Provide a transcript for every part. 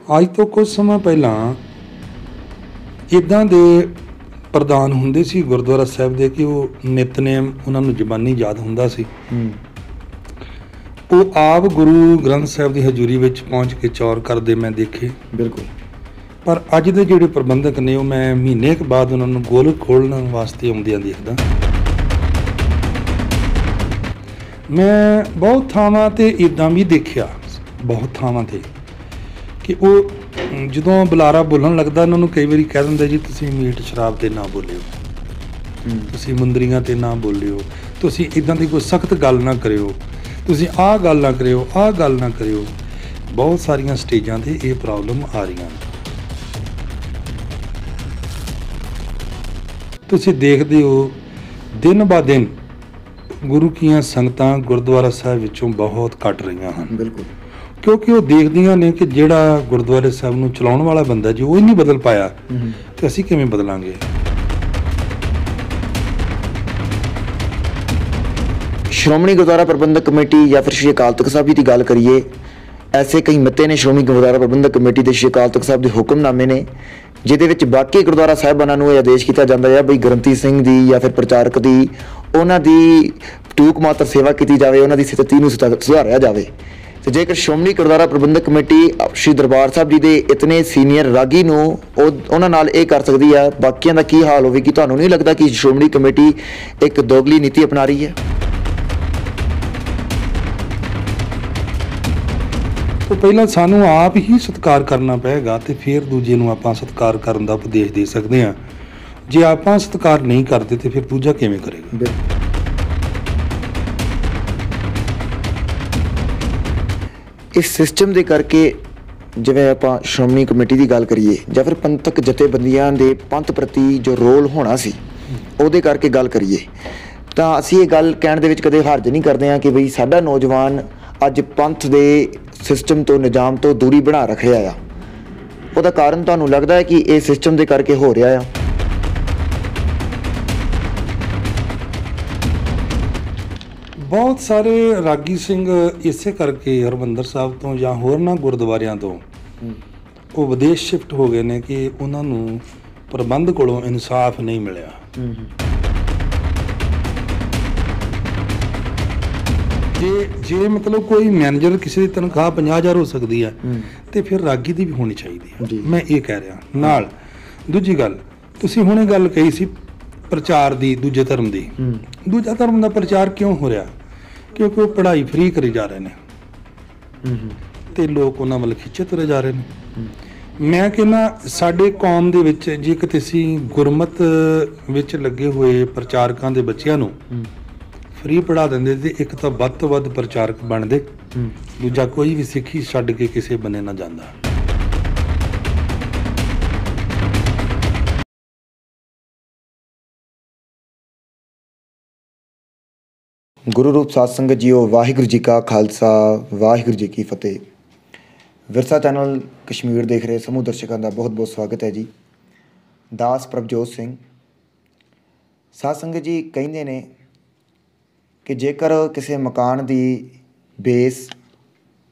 ਅੱਜ ਤੋਂ ਕੁਝ ਸਮਾਂ ਪਹਿਲਾਂ ਇੱਦਾਂ ਦੇ ਪ੍ਰਧਾਨ ਹੁੰਦੇ ਸੀ ਗੁਰਦੁਆਰਾ ਸਾਹਿਬ ਦੇ ਕਿ ਉਹ ਨਿਤਨੇਮ ਉਹਨਾਂ ਨੂੰ ਜ਼ਬਾਨੀ ਯਾਦ ਹੁੰਦਾ ਸੀ। ਉਹ ਆਪ ਗੁਰੂ ਗ੍ਰੰਥ ਸਾਹਿਬ ਦੀ ਹਜ਼ੂਰੀ ਵਿੱਚ ਪਹੁੰਚ ਕੇ ਚੌਰ ਕਰਦੇ ਮੈਂ ਦੇਖੇ। ਬਿਲਕੁਲ। ਪਰ ਅੱਜ ਦੇ ਜਿਹੜੇ ਪ੍ਰਬੰਧਕ ਨੇ ਉਹ ਮੈਂ ਮਹੀਨੇ ਕੁ ਬਾਅਦ ਉਹਨਾਂ ਨੂੰ ਗੋਲਕ ਖੋਲ੍ਹਣ ਵਾਸਤੇ ਆਉਂਦਿਆਂ ਦੇਖਦਾ। ਮੈਂ ਬਹੁਤ ਥਾਵਾਂ 'ਤੇ ਇੱਦਾਂ ਵੀ ਦੇਖਿਆ, ਬਹੁਤ ਥਾਵਾਂ 'ਤੇ ਕਿ ਉਹ ਜਦੋਂ ਬੁਲਾਰਾ ਬੋਲਣ ਲੱਗਦਾ ਉਹਨਾਂ ਨੂੰ ਕਈ ਵਾਰੀ ਕਹਿ ਦਿੰਦੇ ਜੀ ਤੁਸੀਂ ਮੀਟ ਸ਼ਰਾਬ 'ਤੇ ਨਾ ਬੋਲਿਓ, ਤੁਸੀਂ ਮੁੰਦਰੀਆਂ 'ਤੇ ਨਾ ਬੋਲਿਓ, ਤੁਸੀਂ ਇੱਦਾਂ ਦੀ ਕੋਈ ਸਖਤ ਗੱਲ ਨਾ ਕਰਿਓ, ਤੁਸੀਂ ਆਹ ਗੱਲ ਨਾ ਕਰਿਓ, ਆਹ ਗੱਲ ਨਾ ਕਰਿਓ। ਬਹੁਤ ਸਾਰੀਆਂ ਸਟੇਜਾਂ 'ਤੇ ਇਹ ਪ੍ਰੋਬਲਮ ਆ ਰਹੀਆਂ ਨੇ। ਤੁਸੀਂ ਦੇਖਦੇ ਹੋ ਦਿਨ ਬ ਦਿਨ ਗੁਰੂ ਕੀਆਂ ਸੰਗਤਾਂ ਗੁਰਦੁਆਰਾ ਸਾਹਿਬ ਵਿੱਚੋਂ ਬਹੁਤ ਘੱਟ ਰਹੀਆਂ ਹਨ। ਬਿਲਕੁਲ। ਕਿਉਂਕਿ ਉਹ ਦੇਖਦੀਆਂ ਨੇ ਕਿ ਜਿਹੜਾ ਗੁਰਦੁਆਰੇ ਸਾਹਿਬ ਨੂੰ ਚਲਾਉਣ ਵਾਲਾ ਬੰਦਾ ਜੀ ਉਹ ਹੀ ਨਹੀਂ ਬਦਲ ਪਾਇਆ ਤੇ ਅਸੀਂ ਕਿਵੇਂ ਬਦਲਾਂਗੇ। ਸ਼੍ਰੋਮਣੀ ਗੁਰਦੁਆਰਾ ਪ੍ਰਬੰਧਕ ਕਮੇਟੀ ਜਾਂ ਫਿਰ ਸ਼੍ਰੀ ਅਕਾਲ ਤਖ਼ਤ ਸਾਹਿਬ ਜੀ ਦੀ ਗੱਲ ਕਰੀਏ, ਐਸੇ ਕਈ ਮਤੇ ਨੇ ਸ਼੍ਰੋਮਣੀ ਗੁਰਦੁਆਰਾ ਪ੍ਰਬੰਧਕ ਕਮੇਟੀ ਦੇ ਸ਼੍ਰੀ ਅਕਾਲ ਤਖ਼ਤ ਸਾਹਿਬ ਦੇ ਹੁਕਮਨਾਮੇ ਨੇ ਜਿਹਦੇ ਵਿੱਚ ਬਾਕੀ ਗੁਰਦੁਆਰਾ ਸਾਹਿਬਾਨਾਂ ਨੂੰ ਇਹ ਆਦੇਸ਼ ਕੀਤਾ ਜਾਂਦਾ ਹੈ ਬਈ ਗ੍ਰੰਥੀ ਸਿੰਘ ਦੀ ਜਾਂ ਫਿਰ ਪ੍ਰਚਾਰਕ ਦੀ ਉਹਨਾਂ ਦੀ ਟੂਕ ਮਾਤਰ ਸੇਵਾ ਕੀਤੀ ਜਾਵੇ, ਉਹਨਾਂ ਦੀ ਸਥਿਤੀ ਨੂੰ ਸੁਧਾਰਿਆ ਜਾਵੇ। ਤੇ ਜੇਕਰ ਸ਼੍ਰੋਮਣੀ ਗੁਰਦੁਆਰਾ ਪ੍ਰਬੰਧਕ ਕਮੇਟੀ ਸ਼੍ਰੀ ਦਰਬਾਰ ਸਾਹਿਬ ਜੀ ਦੇ ਇਤਨੇ ਸੀਨੀਅਰ ਰਾਗੀ ਨੂੰ ਉਹਨਾਂ ਨਾਲ ਇਹ ਕਰ ਸਕਦੀ ਹੈ, ਬਾਕੀਆਂ ਦਾ ਕੀ ਹਾਲ ਹੋਵੇਗੀ? ਤੁਹਾਨੂੰ ਨਹੀਂ ਲੱਗਦਾ ਕਿ ਸ਼੍ਰੋਮਣੀ ਕਮੇਟੀ ਇੱਕ ਦੋਗਲੀ ਨੀਤੀ ਅਪਣਾ ਰਹੀ ਹੈ? ਉਹ ਪਹਿਲਾਂ ਸਾਨੂੰ ਆਪ ਹੀ ਸਤਿਕਾਰ ਕਰਨਾ ਪਏਗਾ ਤੇ ਫਿਰ ਦੂਜੇ ਨੂੰ ਆਪਾਂ ਸਤਿਕਾਰ ਕਰਨ ਦਾ ਉਪਦੇਸ਼ ਦੇ ਸਕਦੇ ਹਾਂ। ਜੇ ਆਪਾਂ ਸਤਿਕਾਰ ਨਹੀਂ ਕਰਦੇ ਤੇ ਫਿਰ ਦੂਜਾ ਕਿਵੇਂ ਕਰੇਗਾ? ਇਸ ਸਿਸਟਮ ਦੇ ਕਰਕੇ ਜਿਵੇਂ ਆਪਾਂ ਸ਼੍ਰੋਮਣੀ ਕਮੇਟੀ ਦੀ ਗੱਲ ਕਰੀਏ ਜਾਂ ਫਿਰ ਪੰਥਕ ਜਥੇਬੰਦੀਆਂ ਦੇ ਪੰਥ ਪ੍ਰਤੀ ਜੋ ਰੋਲ ਹੋਣਾ ਸੀ ਉਹਦੇ ਕਰਕੇ ਗੱਲ ਕਰੀਏ ਤਾਂ ਅਸੀਂ ਇਹ ਗੱਲ ਕਹਿਣ ਦੇ ਵਿੱਚ ਕਦੇ ਹਰਜ ਨਹੀਂ ਕਰਦੇ ਹਾਂ ਕਿ ਬਈ ਸਾਡਾ ਨੌਜਵਾਨ ਅੱਜ ਪੰਥ ਦੇ ਸਿਸਟਮ ਤੋਂ ਨਿਜ਼ਾਮ ਤੋਂ ਦੂਰੀ ਬਣਾ ਰੱਖ ਰਿਹਾ ਆ। ਉਹਦਾ ਕਾਰਨ ਤੁਹਾਨੂੰ ਲੱਗਦਾ ਹੈ ਕਿ ਇਹ ਸਿਸਟਮ ਦੇ ਕਰਕੇ ਹੋ ਰਿਹਾ ਆ? ਬਹੁਤ ਸਾਰੇ ਰਾਗੀ ਸਿੰਘ ਇਸੇ ਕਰਕੇ ਹਰਿਮੰਦਰ ਸਾਹਿਬ ਤੋਂ ਜਾਂ ਹੋਰਨਾਂ ਗੁਰਦੁਆਰਿਆਂ ਤੋਂ ਉਹ ਵਿਦੇਸ਼ ਸ਼ਿਫਟ ਹੋ ਗਏ ਨੇ ਕਿ ਉਹਨਾਂ ਨੂੰ ਪ੍ਰਬੰਧ ਕੋਲੋਂ ਇਨਸਾਫ ਨਹੀਂ ਮਿਲਿਆ। ਜੇ ਮਤਲਬ ਕੋਈ ਮੈਨੇਜਰ ਕਿਸੇ ਦੀ ਤਨਖਾਹ 50,000 ਹੋ ਸਕਦੀ ਹੈ ਤੇ ਫਿਰ ਰਾਗੀ ਦੀ ਵੀ ਹੋਣੀ ਚਾਹੀਦੀ ਹੈ। ਮੈਂ ਇਹ ਕਹਿ ਰਿਹਾ। ਨਾਲ ਦੂਜੀ ਗੱਲ ਤੁਸੀਂ ਹੁਣੇ ਗੱਲ ਕਹੀ ਸੀ ਪ੍ਰਚਾਰ ਦੀ, ਦੂਜੇ ਧਰਮ ਦੀ। ਦੂਜਾ ਧਰਮ ਦਾ ਪ੍ਰਚਾਰ ਕਿਉਂ ਹੋ ਰਿਹਾ? ਕਿਉਂਕਿ ਉਹ ਪੜ੍ਹਾਈ ਫ੍ਰੀ ਕਰੀ ਜਾ ਰਹੇ ਨੇ ਤੇ ਲੋਕ ਉਹਨਾਂ ਵੱਲ ਖਿੱਚੇ ਤੁਰੇ ਜਾ ਰਹੇ ਨੇ। ਮੈਂ ਕਹਿੰਦਾ ਸਾਡੇ ਕੌਮ ਦੇ ਵਿੱਚ ਜੇ ਕਿਤੇ ਅਸੀਂ ਗੁਰਮਤ ਵਿੱਚ ਲੱਗੇ ਹੋਏ ਪ੍ਰਚਾਰਕਾਂ ਦੇ ਬੱਚਿਆਂ ਨੂੰ ਫ੍ਰੀ ਪੜ੍ਹਾ ਦਿੰਦੇ ਤੇ ਇੱਕ ਤਾਂ ਵੱਧ ਤੋਂ ਵੱਧ ਪ੍ਰਚਾਰਕ ਬਣਦੇ, ਦੂਜਾ ਕੋਈ ਵੀ ਸਿੱਖੀ ਛੱਡ ਕੇ ਕਿਸੇ ਬੰਨੇ ਨਾ ਜਾਂਦਾ। ਗੁਰੂ ਰੂਪ ਸਾਧ ਸੰਗਤ ਜੀਓ, ਵਾਹਿਗੁਰੂ ਜੀ ਕਾ ਖਾਲਸਾ, ਵਾਹਿਗੁਰੂ ਜੀ ਕੀ ਫਤਿਹ। ਵਿਰਸਾ ਚੈਨਲ ਕਸ਼ਮੀਰ ਦੇਖ ਰਹੇ ਸਮੂਹ ਦਰਸ਼ਕਾਂ ਦਾ ਬਹੁਤ ਬਹੁਤ ਸਵਾਗਤ ਹੈ ਜੀ। ਦਾਸ ਪ੍ਰਭਜੋਤ ਸਿੰਘ। ਸਾਧ ਸੰਗਤ ਜੀ ਕਹਿੰਦੇ ਨੇ ਕਿ ਜੇਕਰ ਕਿਸੇ ਮਕਾਨ ਦੀ ਬੇਸ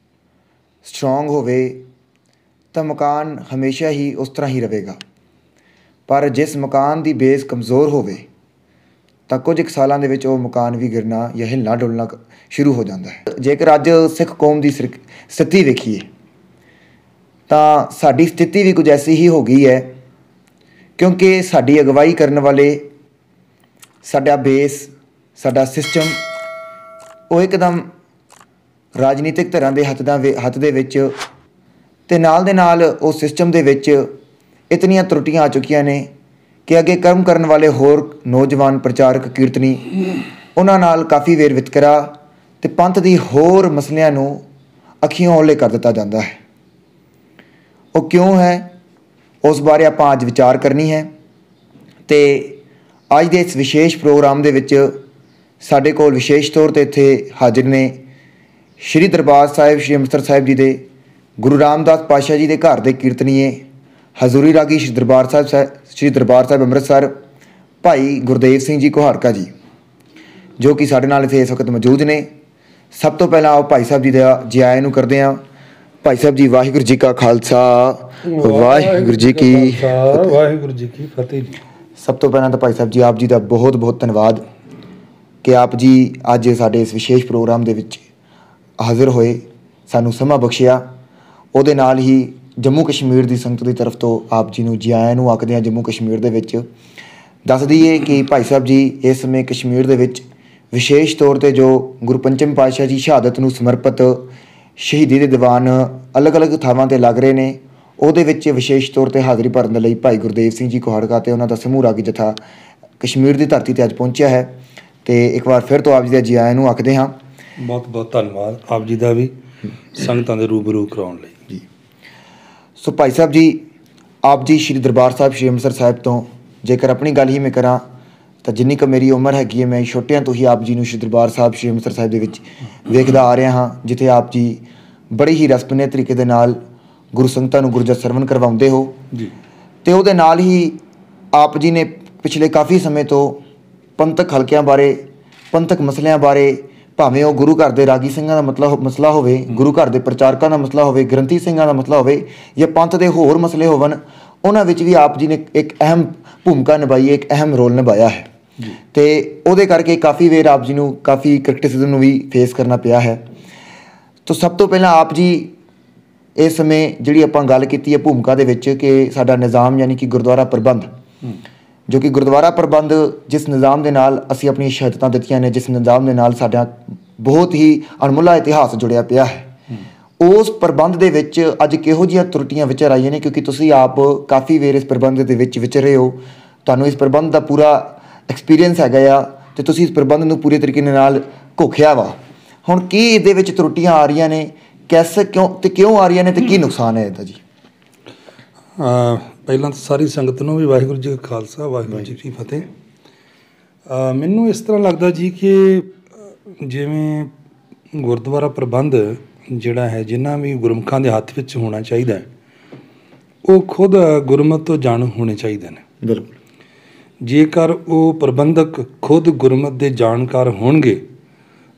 ਸਟਰੋਂਗ ਹੋਵੇ ਤਾਂ ਮਕਾਨ ਹਮੇਸ਼ਾ ਹੀ ਉਸ ਤਰ੍ਹਾਂ ਹੀ ਰਹੇਗਾ, ਪਰ ਜਿਸ ਮਕਾਨ ਦੀ ਬੇਸ ਕਮਜ਼ੋਰ ਹੋਵੇ ਤਾਂ ਕੁਝ ਕੁ ਸਾਲਾਂ ਦੇ ਵਿੱਚ ਉਹ ਮਕਾਨ ਵੀ ਗਿਰਨਾ ਜਾਂ ਹਿੱਲਣਾ ਡੁੱਲਣਾ ਸ਼ੁਰੂ ਹੋ ਜਾਂਦਾ ਹੈ। ਜੇਕਰ ਅੱਜ ਸਿੱਖ ਕੌਮ ਦੀ ਸਥਿਤੀ ਵੇਖੀਏ ਤਾਂ ਸਾਡੀ ਸਥਿਤੀ ਵੀ ਕੁਝ ਐਸੀ ਹੀ ਹੋ ਗਈ ਹੈ, ਕਿਉਂਕਿ ਸਾਡੀ ਅਗਵਾਈ ਕਰਨ ਵਾਲੇ, ਸਾਡਾ ਬੇਸ, ਸਾਡਾ ਸਿਸਟਮ ਉਹ ਇੱਕਦਮ ਰਾਜਨੀਤਿਕ ਧਿਰਾਂ ਦੇ ਹੱਥ ਦੇ ਵਿੱਚ ਅਤੇ ਨਾਲ ਦੇ ਨਾਲ ਉਹ ਸਿਸਟਮ ਦੇ ਵਿੱਚ ਇਤਨੀਆਂ ਤਰੁੱਟੀਆਂ ਆ ਚੁੱਕੀਆਂ ਨੇ ਕਿ ਅੱਗੇ ਕਰਮ ਕਰਨ ਵਾਲੇ ਹੋਰ ਨੌਜਵਾਨ ਪ੍ਰਚਾਰਕ ਕੀਰਤਨੀ ਉਹਨਾਂ ਨਾਲ ਕਾਫੀ ਵੇਰ ਵਿਤਕਰਾ ਅਤੇ ਪੰਥ ਦੀ ਹੋਰ ਮਸਲਿਆਂ ਨੂੰ ਅੱਖੀਓਂ ਓਹਲੇ ਕਰ ਦਿੱਤਾ ਜਾਂਦਾ ਹੈ। ਉਹ ਕਿਉਂ ਹੈ, ਉਸ ਬਾਰੇ ਆਪਾਂ ਅੱਜ ਵਿਚਾਰ ਕਰਨੀ ਹੈ। ਅਤੇ ਅੱਜ ਦੇ ਇਸ ਵਿਸ਼ੇਸ਼ ਪ੍ਰੋਗਰਾਮ ਦੇ ਵਿੱਚ ਸਾਡੇ ਕੋਲ ਵਿਸ਼ੇਸ਼ ਤੌਰ 'ਤੇ ਇੱਥੇ ਹਾਜ਼ਰ ਨੇ ਸ਼੍ਰੀ ਦਰਬਾਰ ਸਾਹਿਬ, ਸ਼੍ਰੀ ਅੰਮ੍ਰਿਤਸਰ ਸਾਹਿਬ ਜੀ ਦੇ ਗੁਰੂ ਰਾਮਦਾਸ ਪਾਤਸ਼ਾਹ ਜੀ ਦੇ ਘਰ ਦੇ ਕੀਰਤਨੀਏ, ਹਜ਼ੂਰੀ ਰਾਗੀ ਸ਼੍ਰੀ ਦਰਬਾਰ ਸਾਹਿਬ ਅੰਮ੍ਰਿਤਸਰ ਭਾਈ ਗੁਰਦੇਵ ਸਿੰਘ ਜੀ ਕੁਹਾੜਕਾ ਜੀ, ਜੋ ਕਿ ਸਾਡੇ ਨਾਲ ਇੱਥੇ ਇਸ ਵਕਤ ਮੌਜੂਦ ਨੇ। ਸਭ ਤੋਂ ਪਹਿਲਾਂ ਆਓ ਭਾਈ ਸਾਹਿਬ ਜੀ ਦਾ ਜੀ ਆਇਆਂ ਨੂੰ ਕਰਦੇ ਹਾਂ ਭਾਈ ਸਾਹਿਬ ਜੀ, ਵਾਹਿਗੁਰੂ ਜੀ ਕਾ ਖਾਲਸਾ, ਵਾਹਿਗੁਰੂ ਜੀ ਕੀ ਵਾਹਿਗੁਰੂ ਜੀ ਕੀ ਫਤਿਹ ਜੀ। ਸਭ ਤੋਂ ਪਹਿਲਾਂ ਤਾਂ ਭਾਈ ਸਾਹਿਬ ਜੀ, ਆਪ ਜੀ ਦਾ ਬਹੁਤ ਬਹੁਤ ਧੰਨਵਾਦ ਕਿ ਆਪ ਜੀ ਅੱਜ ਸਾਡੇ ਇਸ ਵਿਸ਼ੇਸ਼ ਪ੍ਰੋਗਰਾਮ ਦੇ ਵਿੱਚ ਹਾਜ਼ਰ ਹੋਏ, ਸਾਨੂੰ ਸਮਾਂ ਬਖਸ਼ਿਆ। ਉਹਦੇ ਨਾਲ ਹੀ ਜੰਮੂ ਕਸ਼ਮੀਰ ਦੀ ਸੰਗਤ ਦੀ ਤਰਫ ਤੋਂ ਆਪ ਜੀ ਨੂੰ ਜੀ ਆਇਆਂ ਨੂੰ ਆਖਦੇ ਹਾਂ। ਜੰਮੂ ਕਸ਼ਮੀਰ ਦੇ ਵਿੱਚ ਦੱਸ ਦਈਏ ਕਿ ਭਾਈ ਸਾਹਿਬ ਜੀ ਇਸ ਸਮੇਂ ਕਸ਼ਮੀਰ ਦੇ ਵਿੱਚ ਵਿਸ਼ੇਸ਼ ਤੌਰ 'ਤੇ ਜੋ ਗੁਰੂ ਪੰਚਮ ਪਾਤਸ਼ਾਹ ਜੀ ਸ਼ਹਾਦਤ ਨੂੰ ਸਮਰਪਿਤ ਸ਼ਹੀਦੀ ਦੇ ਦੀਵਾਨ ਅਲੱਗ-ਅਲੱਗ ਥਾਵਾਂ 'ਤੇ ਲੱਗ ਰਹੇ ਨੇ। ਉਹਦੇ ਵਿੱਚ ਵਿਸ਼ੇਸ਼ ਤੌਰ 'ਤੇ ਹਾਜ਼ਰੀ ਭਰਨ ਦੇ ਲਈ ਭਾਈ ਗੁਰਦੇਵ ਸਿੰਘ ਜੀ ਕੋਹੜਕਾ ਅਤੇ ਉਹਨਾਂ ਦਾ ਸਮੂਹ ਰਾਗੀ ਜਥਾ ਕਸ਼ਮੀਰ ਦੀ ਧਰਤੀ 'ਤੇ ਅੱਜ ਪਹੁੰਚਿਆ ਹੈ। ਅਤੇ ਇੱਕ ਵਾਰ ਫਿਰ ਤੋਂ ਆਪ ਜੀ ਦਾ ਜੀ ਆਇਆਂ ਨੂੰ ਆਖਦੇ ਹਾਂ। ਬਹੁਤ ਬਹੁਤ ਧੰਨਵਾਦ ਆਪ ਜੀ ਦਾ ਵੀ ਸੰਗਤਾਂ ਦੇ ਰੂਬਰੂ ਕਰਾਉਣ ਲਈ ਜੀ। ਸੋ ਭਾਈ ਸਾਹਿਬ ਜੀ, ਆਪ ਜੀ ਸ਼੍ਰੀ ਦਰਬਾਰ ਸਾਹਿਬ ਸ਼੍ਰੀ ਅੰਮ੍ਰਿਤਸਰ ਸਾਹਿਬ ਤੋਂ ਜੇਕਰ ਆਪਣੀ ਗੱਲ ਹੀ ਮੈਂ ਕਰਾਂ ਤਾਂ ਜਿੰਨੀ ਕੁ ਮੇਰੀ ਉਮਰ ਹੈਗੀ ਹੈ, ਮੈਂ ਛੋਟਿਆਂ ਤੋਂ ਹੀ ਆਪ ਜੀ ਨੂੰ ਸ਼੍ਰੀ ਦਰਬਾਰ ਸਾਹਿਬ ਸ਼੍ਰੀ ਅੰਮ੍ਰਿਤਸਰ ਸਾਹਿਬ ਦੇ ਵਿੱਚ ਵੇਖਦਾ ਆ ਰਿਹਾ ਹਾਂ, ਜਿੱਥੇ ਆਪ ਜੀ ਬੜੇ ਹੀ ਰਸਮੀਲੇ ਤਰੀਕੇ ਦੇ ਨਾਲ ਗੁਰੂ ਸੰਗਤਾਂ ਨੂੰ ਗੁਰਜਤ ਸਰਵਣ ਕਰਵਾਉਂਦੇ ਹੋ ਜੀ। ਅਤੇ ਉਹਦੇ ਨਾਲ ਹੀ ਆਪ ਜੀ ਨੇ ਪਿਛਲੇ ਕਾਫੀ ਸਮੇਂ ਤੋਂ ਪੰਥਕ ਹਲਕਿਆਂ ਬਾਰੇ, ਪੰਥਕ ਮਸਲਿਆਂ ਬਾਰੇ, ਭਾਵੇਂ ਉਹ ਗੁਰੂ ਘਰ ਦੇ ਰਾਗੀ ਸਿੰਘਾਂ ਦਾ ਮਸਲਾ ਹੋਵੇ, ਗੁਰੂ ਘਰ ਦੇ ਪ੍ਰਚਾਰਕਾਂ ਦਾ ਮਸਲਾ ਹੋਵੇ, ਗ੍ਰੰਥੀ ਸਿੰਘਾਂ ਦਾ ਮਸਲਾ ਹੋਵੇ ਜਾਂ ਪੰਥ ਦੇ ਹੋਰ ਮਸਲੇ ਹੋਵਣ, ਉਹਨਾਂ ਵਿੱਚ ਵੀ ਆਪ ਜੀ ਨੇ ਇੱਕ ਅਹਿਮ ਭੂਮਿਕਾ ਨਿਭਾਈ ਹੈ, ਇੱਕ ਅਹਿਮ ਰੋਲ ਨਿਭਾਇਆ ਹੈ। ਅਤੇ ਉਹਦੇ ਕਰਕੇ ਕਾਫੀ ਵਾਰ ਆਪ ਜੀ ਨੂੰ ਕਾਫੀ ਕ੍ਰਿਟਿਸਿਜ਼ਮ ਨੂੰ ਵੀ ਫੇਸ ਕਰਨਾ ਪਿਆ ਹੈ। ਤਾਂ ਸਭ ਤੋਂ ਪਹਿਲਾਂ ਆਪ ਜੀ ਇਸ ਸਮੇਂ ਜਿਹੜੀ ਆਪਾਂ ਗੱਲ ਕੀਤੀ ਹੈ ਭੂਮਿਕਾ ਦੇ ਵਿੱਚ ਕਿ ਸਾਡਾ ਨਿਜ਼ਾਮ ਯਾਨੀ ਕਿ ਗੁਰਦੁਆਰਾ ਪ੍ਰਬੰਧ, ਜੋ ਕਿ ਗੁਰਦੁਆਰਾ ਪ੍ਰਬੰਧ ਜਿਸ ਨਿਜ਼ਾਮ ਦੇ ਨਾਲ ਅਸੀਂ ਆਪਣੀਆਂ ਸ਼ਹਾਦਤਾਂ ਦਿੱਤੀਆਂ ਨੇ, ਜਿਸ ਨਿਜ਼ਾਮ ਦੇ ਨਾਲ ਸਾਡਾ ਬਹੁਤ ਹੀ ਅਣਮੁੱਲਾ ਇਤਿਹਾਸ ਜੁੜਿਆ ਪਿਆ ਹੈ, ਉਸ ਪ੍ਰਬੰਧ ਦੇ ਵਿੱਚ ਅੱਜ ਕਿਹੋ ਜਿਹੀਆਂ ਤਰੁੱਟੀਆਂ ਵਿਚਰ ਆਈਆਂ ਨੇ? ਕਿਉਂਕਿ ਤੁਸੀਂ ਆਪ ਕਾਫੀ ਵਾਰ ਇਸ ਪ੍ਰਬੰਧ ਦੇ ਵਿੱਚ ਵਿਚਰੇ ਹੋ, ਤੁਹਾਨੂੰ ਇਸ ਪ੍ਰਬੰਧ ਦਾ ਪੂਰਾ ਐਕਸਪੀਰੀਅੰਸ ਹੈਗਾ ਆ ਅਤੇ ਤੁਸੀਂ ਇਸ ਪ੍ਰਬੰਧ ਨੂੰ ਪੂਰੇ ਤਰੀਕੇ ਨਾਲ ਘੋਖਿਆ ਵਾ। ਹੁਣ ਕੀ ਇਹਦੇ ਵਿੱਚ ਤਰੁੱਟੀਆਂ ਆ ਰਹੀਆਂ ਨੇ, ਕਿਉਂ ਆ ਰਹੀਆਂ ਨੇ ਅਤੇ ਕੀ ਨੁਕਸਾਨ ਹੈ ਇਹਦਾ ਜੀ? ਪਹਿਲਾਂ ਤਾਂ ਸਾਰੀ ਸੰਗਤ ਨੂੰ ਵੀ ਵਾਹਿਗੁਰੂ ਜੀ ਕਾ ਖਾਲਸਾ, ਵਾਹਿਗੁਰੂ ਜੀ ਕੀ ਫਤਿਹ। ਮੈਨੂੰ ਇਸ ਤਰ੍ਹਾਂ ਲੱਗਦਾ ਜੀ ਕਿ ਜਿਵੇਂ ਗੁਰਦੁਆਰਾ ਪ੍ਰਬੰਧ ਜਿਹੜਾ ਹੈ, ਜਿੰਨਾ ਵੀ ਗੁਰਮੁਖਾਂ ਦੇ ਹੱਥ ਵਿੱਚ ਹੋਣਾ ਚਾਹੀਦਾ ਹੈ, ਉਹ ਖੁਦ ਗੁਰਮਤਿ ਤੋਂ ਜਾਣੂ ਹੋਣੇ ਚਾਹੀਦੇ ਨੇ। ਬਿਲਕੁਲ। ਜੇਕਰ ਉਹ ਪ੍ਰਬੰਧਕ ਖੁਦ ਗੁਰਮਤਿ ਦੇ ਜਾਣਕਾਰ ਹੋਣਗੇ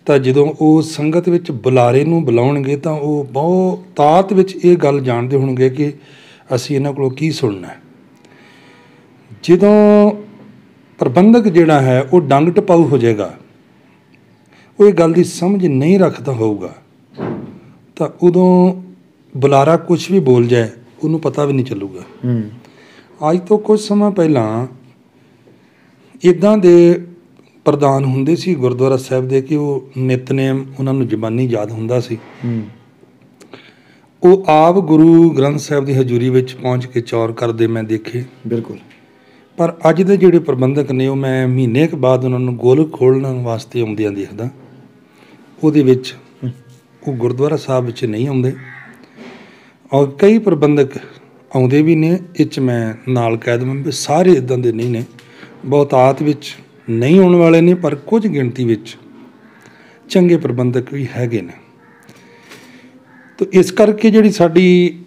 ਤਾਂ ਜਦੋਂ ਉਹ ਸੰਗਤ ਵਿੱਚ ਬੁਲਾਰੇ ਨੂੰ ਬੁਲਾਉਣਗੇ ਤਾਂ ਉਹ ਬਹੁਤ ਤਾਤ ਵਿੱਚ ਇਹ ਗੱਲ ਜਾਣਦੇ ਹੋਣਗੇ ਕਿ ਅਸੀਂ ਇਹਨਾਂ ਕੋਲੋਂ ਕੀ ਸੁਣਨਾ ਹੈ। ਜਦੋਂ ਪ੍ਰਬੰਧਕ ਜਿਹੜਾ ਹੈ ਉਹ ਡੰਗ ਟਪਾਊ ਹੋ ਜਾਏਗਾ, ਉਹ ਇਹ ਗੱਲ ਦੀ ਸਮਝ ਨਹੀਂ ਰੱਖਦਾ ਹੋਊਗਾ, ਤਾਂ ਉਦੋਂ ਬੁਲਾਰਾ ਕੁਛ ਵੀ ਬੋਲ ਜਾਏ ਉਹਨੂੰ ਪਤਾ ਵੀ ਨਹੀਂ ਚੱਲੂਗਾ। ਅੱਜ ਤੋਂ ਕੁਝ ਸਮਾਂ ਪਹਿਲਾਂ ਇੱਦਾਂ ਦੇ ਪ੍ਰਧਾਨ ਹੁੰਦੇ ਸੀ ਗੁਰਦੁਆਰਾ ਸਾਹਿਬ ਦੇ ਕਿ ਉਹ ਨਿਤਨੇਮ ਉਹਨਾਂ ਨੂੰ ਜ਼ਬਾਨੀ ਯਾਦ ਹੁੰਦਾ ਸੀ। ਉਹ ਆਪ ਗੁਰੂ ਗ੍ਰੰਥ ਸਾਹਿਬ ਦੀ ਹਜ਼ੂਰੀ ਵਿੱਚ ਪਹੁੰਚ ਕੇ ਚੌਰ ਕਰਦੇ ਮੈਂ ਦੇਖੇ। ਬਿਲਕੁਲ। ਪਰ ਅੱਜ ਦੇ ਜਿਹੜੇ ਪ੍ਰਬੰਧਕ ਨੇ ਉਹ ਮੈਂ ਮਹੀਨੇ ਕੁ ਬਾਅਦ ਉਹਨਾਂ ਨੂੰ ਗੋਲਕ ਖੋਲ੍ਹਣ ਵਾਸਤੇ ਆਉਂਦਿਆਂ ਦੇਖਦਾ, ਉਹਦੇ ਵਿੱਚ ਉਹ ਗੁਰਦੁਆਰਾ ਸਾਹਿਬ ਵਿੱਚ ਨਹੀਂ ਆਉਂਦੇ। ਔਰ ਕਈ ਪ੍ਰਬੰਧਕ ਆਉਂਦੇ ਵੀ ਨੇ, ਇਹ 'ਚ ਮੈਂ ਨਾਲ ਕਹਿ ਦੇਵਾਂ ਵੀ ਸਾਰੇ ਇੱਦਾਂ ਦੇ ਨਹੀਂ ਨੇ, ਬਹੁਤਾਤ ਵਿੱਚ ਨਹੀਂ ਆਉਣ ਵਾਲੇ ਨੇ, ਪਰ ਕੁਝ ਗਿਣਤੀ ਵਿੱਚ ਚੰਗੇ ਪ੍ਰਬੰਧਕ ਵੀ ਹੈਗੇ ਨੇ। ਤਾਂ ਇਸ ਕਰਕੇ ਜਿਹੜੀ ਸਾਡੀ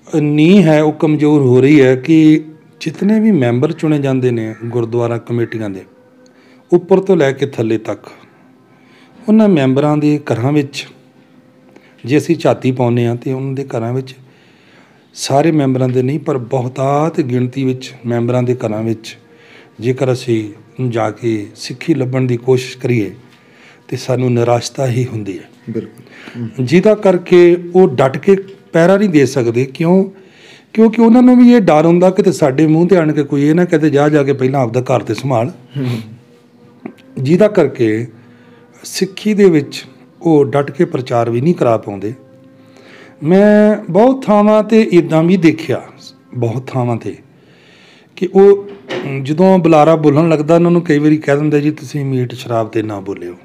ਨੀਂਹ ਹੈ ਉਹ ਕਮਜ਼ੋਰ ਹੋ ਰਹੀ ਹੈ ਕਿ ਜਿਤਨੇ ਵੀ ਮੈਂਬਰ ਚੁਣੇ ਜਾਂਦੇ ਨੇ ਗੁਰਦੁਆਰਾ ਕਮੇਟੀਆਂ ਦੇ, ਉੱਪਰ ਤੋਂ ਲੈ ਕੇ ਥੱਲੇ ਤੱਕ, ਉਹਨਾਂ ਮੈਂਬਰਾਂ ਦੇ ਘਰਾਂ ਵਿੱਚ ਜੇ ਅਸੀਂ ਝਾਤੀ ਪਾਉਂਦੇ ਹਾਂ ਤਾਂ ਉਹਨਾਂ ਦੇ ਘਰਾਂ ਵਿੱਚ ਸਾਰੇ ਮੈਂਬਰਾਂ ਦੇ ਨਹੀਂ, ਪਰ ਬਹੁਤਾਤ ਗਿਣਤੀ ਵਿੱਚ ਮੈਂਬਰਾਂ ਦੇ ਘਰਾਂ ਵਿੱਚ ਜੇਕਰ ਅਸੀਂ ਜਾ ਕੇ ਸਿੱਖੀ ਲੱਭਣ ਦੀ ਕੋਸ਼ਿਸ਼ ਕਰੀਏ ਤਾਂ ਸਾਨੂੰ ਨਿਰਾਸ਼ਤਾ ਹੀ ਹੁੰਦੀ ਹੈ। ਬਿਲਕੁਲ। ਜਿਹਦਾ ਕਰਕੇ ਉਹ ਡਟ ਕੇ ਪਹਿਰਾ ਨਹੀਂ ਦੇ ਸਕਦੇ। ਕਿਉਂਕਿ ਉਹਨਾਂ ਨੂੰ ਵੀ ਇਹ ਡਰ ਹੁੰਦਾ ਕਿ ਸਾਡੇ ਮੂੰਹ 'ਤੇ ਆਣ ਕੇ ਕੋਈ ਇਹ ਨਾ ਕਹਦੇ ਜਾ ਕੇ ਪਹਿਲਾਂ ਆਪਦਾ ਘਰ 'ਤੇ ਸੰਭਾਲ। ਜਿਹਦਾ ਕਰਕੇ ਸਿੱਖੀ ਦੇ ਵਿੱਚ ਉਹ ਡਟ ਕੇ ਪ੍ਰਚਾਰ ਵੀ ਨਹੀਂ ਕਰਾ ਪਾਉਂਦੇ। ਮੈਂ ਬਹੁਤ ਥਾਵਾਂ 'ਤੇ ਇੱਦਾਂ ਵੀ ਦੇਖਿਆ, ਬਹੁਤ ਥਾਵਾਂ 'ਤੇ ਕਿ ਉਹ ਜਦੋਂ ਬੁਲਾਰਾ ਬੋਲਣ ਲੱਗਦਾ ਉਹਨਾਂ ਨੂੰ ਕਈ ਵਾਰੀ ਕਹਿ ਦਿੰਦੇ ਜੀ ਤੁਸੀਂ ਮੀਟ ਸ਼ਰਾਬ 'ਤੇ ਨਾ ਬੋਲਿਓ,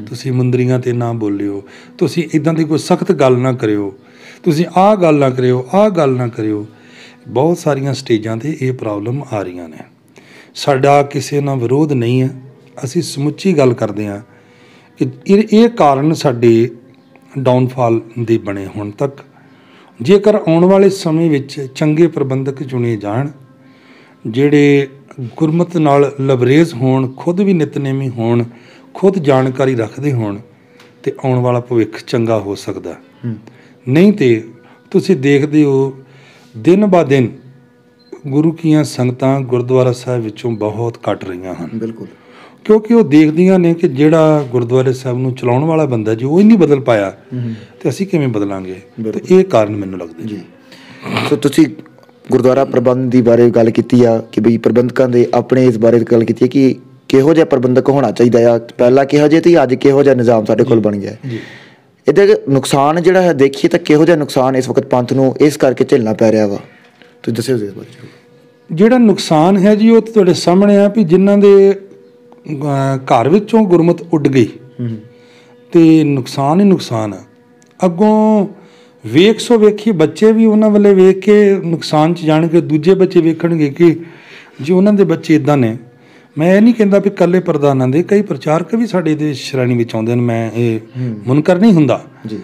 ਤੁਸੀਂ ਮੁੰਦਰੀਆਂ 'ਤੇ ਨਾ ਬੋਲਿਓ, ਤੁਸੀਂ ਇੱਦਾਂ ਦੀ ਕੋਈ ਸਖਤ ਗੱਲ ਨਾ ਕਰਿਓ, ਤੁਸੀਂ ਆਹ ਗੱਲ ਨਾ ਕਰਿਓ, ਆਹ ਗੱਲ ਨਾ ਕਰਿਓ। ਬਹੁਤ ਸਾਰੀਆਂ ਸਟੇਜਾਂ 'ਤੇ ਇਹ ਪ੍ਰੋਬਲਮ ਆ ਰਹੀਆਂ ਨੇ। ਸਾਡਾ ਕਿਸੇ ਨਾਲ ਵਿਰੋਧ ਨਹੀਂ ਹੈ, ਅਸੀਂ ਸਮੁੱਚੀ ਗੱਲ ਕਰਦੇ ਹਾਂ ਕਿ ਇਹ ਕਾਰਨ ਸਾਡੇ ਡਾਊਨਫਾਲ ਦੇ ਬਣੇ ਹੁਣ ਤੱਕ। ਜੇਕਰ ਆਉਣ ਵਾਲੇ ਸਮੇਂ ਵਿੱਚ ਚੰਗੇ ਪ੍ਰਬੰਧਕ ਚੁਣੇ ਜਾਣ, ਜਿਹੜੇ ਗੁਰਮਤਿ ਨਾਲ ਲਬਰੇਜ਼ ਹੋਣ, ਖੁਦ ਵੀ ਨਿਤਨੇਮੀ ਹੋਣ, ਖੁਦ ਜਾਣਕਾਰੀ ਰੱਖਦੇ ਹੋਣ, ਅਤੇ ਆਉਣ ਵਾਲਾ ਭਵਿੱਖ ਚੰਗਾ ਹੋ ਸਕਦਾ। ਨਹੀਂ ਤੇ ਤੁਸੀਂ ਦੇਖਦੇ ਹੋ ਦਿਨ ਬਾ ਦਿਨ ਗੁਰੂ ਕੀਆਂ ਸੰਗਤਾਂ ਗੁਰਦੁਆਰਾ ਸਾਹਿਬ ਵਿੱਚੋਂ ਬਹੁਤ ਘੱਟ ਰਹੀਆਂ ਹਨ। ਬਿਲਕੁਲ, ਕਿਉਂਕਿ ਉਹ ਦੇਖਦੀਆਂ ਨੇ ਕਿ ਜਿਹੜਾ ਗੁਰਦੁਆਰੇ ਸਾਹਿਬ ਨੂੰ ਚਲਾਉਣ ਵਾਲਾ ਬੰਦਾ ਜੀ ਉਹ ਹੀ ਨਹੀਂ ਬਦਲ ਪਾਇਆ ਤੇ ਅਸੀਂ ਕਿਵੇਂ ਬਦਲਾਂਗੇ। ਤੇ ਇਹ ਕਾਰਨ ਮੈਨੂੰ ਲੱਗਦਾ ਜੀ। ਸੋ ਤੁਸੀਂ ਗੁਰਦੁਆਰਾ ਪ੍ਰਬੰਧ ਦੀ ਬਾਰੇ ਗੱਲ ਕੀਤੀ ਆ ਕਿ ਬਈ ਪ੍ਰਬੰਧਕਾਂ ਦੇ ਆਪਣੇ ਇਸ ਬਾਰੇ ਗੱਲ ਕੀਤੀ ਹੈ ਕਿ ਕਿਹੋ ਜਿਹਾ ਪ੍ਰਬੰਧਕ ਹੋਣਾ ਚਾਹੀਦਾ ਆ, ਪਹਿਲਾਂ ਕਿਹੋ ਜਿਹੇ ਤੇ ਅੱਜ ਕਿਹੋ ਜਿਹਾ ਨਿਜ਼ਾਮ ਸਾਡੇ ਕੋਲ ਬਣ ਗਿਆ ਜੀ। ਇਹਦੇ ਨੁਕਸਾਨ ਜਿਹੜਾ ਹੈ ਦੇਖੀਏ ਤਾਂ ਕਿਹੋ ਜਿਹਾ ਨੁਕਸਾਨ ਇਸ ਵਕਤ ਪੰਥ ਨੂੰ ਇਸ ਕਰਕੇ ਝੇਲਣਾ ਪੈ ਰਿਹਾ ਵਾ, ਤੁਸੀਂ ਦੱਸਿਓ ਇਸ ਬਾਰੇ। ਜਿਹੜਾ ਨੁਕਸਾਨ ਹੈ ਜੀ ਉਹ ਤਾਂ ਤੁਹਾਡੇ ਸਾਹਮਣੇ ਆ ਵੀ ਜਿਨ੍ਹਾਂ ਦੇ ਘਰ ਵਿੱਚੋਂ ਗੁਰਮਤ ਉੱਡ ਗਈ ਤੇ ਨੁਕਸਾਨ ਹੀ ਨੁਕਸਾਨ ਆ। ਅੱਗੋਂ ਵੇਖੀ ਬੱਚੇ ਵੀ ਉਹਨਾਂ ਵੱਲੇ ਵੇਖ ਕੇ ਨੁਕਸਾਨ 'ਚ ਜਾਣਗੇ, ਦੂਜੇ ਬੱਚੇ ਵੇਖਣਗੇ ਕਿ ਜੇ ਉਹਨਾਂ ਦੇ ਬੱਚੇ ਇੱਦਾਂ ਨੇ। ਮੈਂ ਇਹ ਨਹੀਂ ਕਹਿੰਦਾ ਵੀ ਇਕੱਲੇ ਪ੍ਰਧਾਨਾਂ ਦੇ, ਕਈ ਪ੍ਰਚਾਰਕ ਵੀ ਸਾਡੇ ਦੇ ਸ਼੍ਰੇਣੀ ਵਿੱਚ ਆਉਂਦੇ ਨੇ, ਮੈਂ ਇਹ ਮੁਨਕਰ ਨਹੀਂ ਹੁੰਦਾ ਜੀ,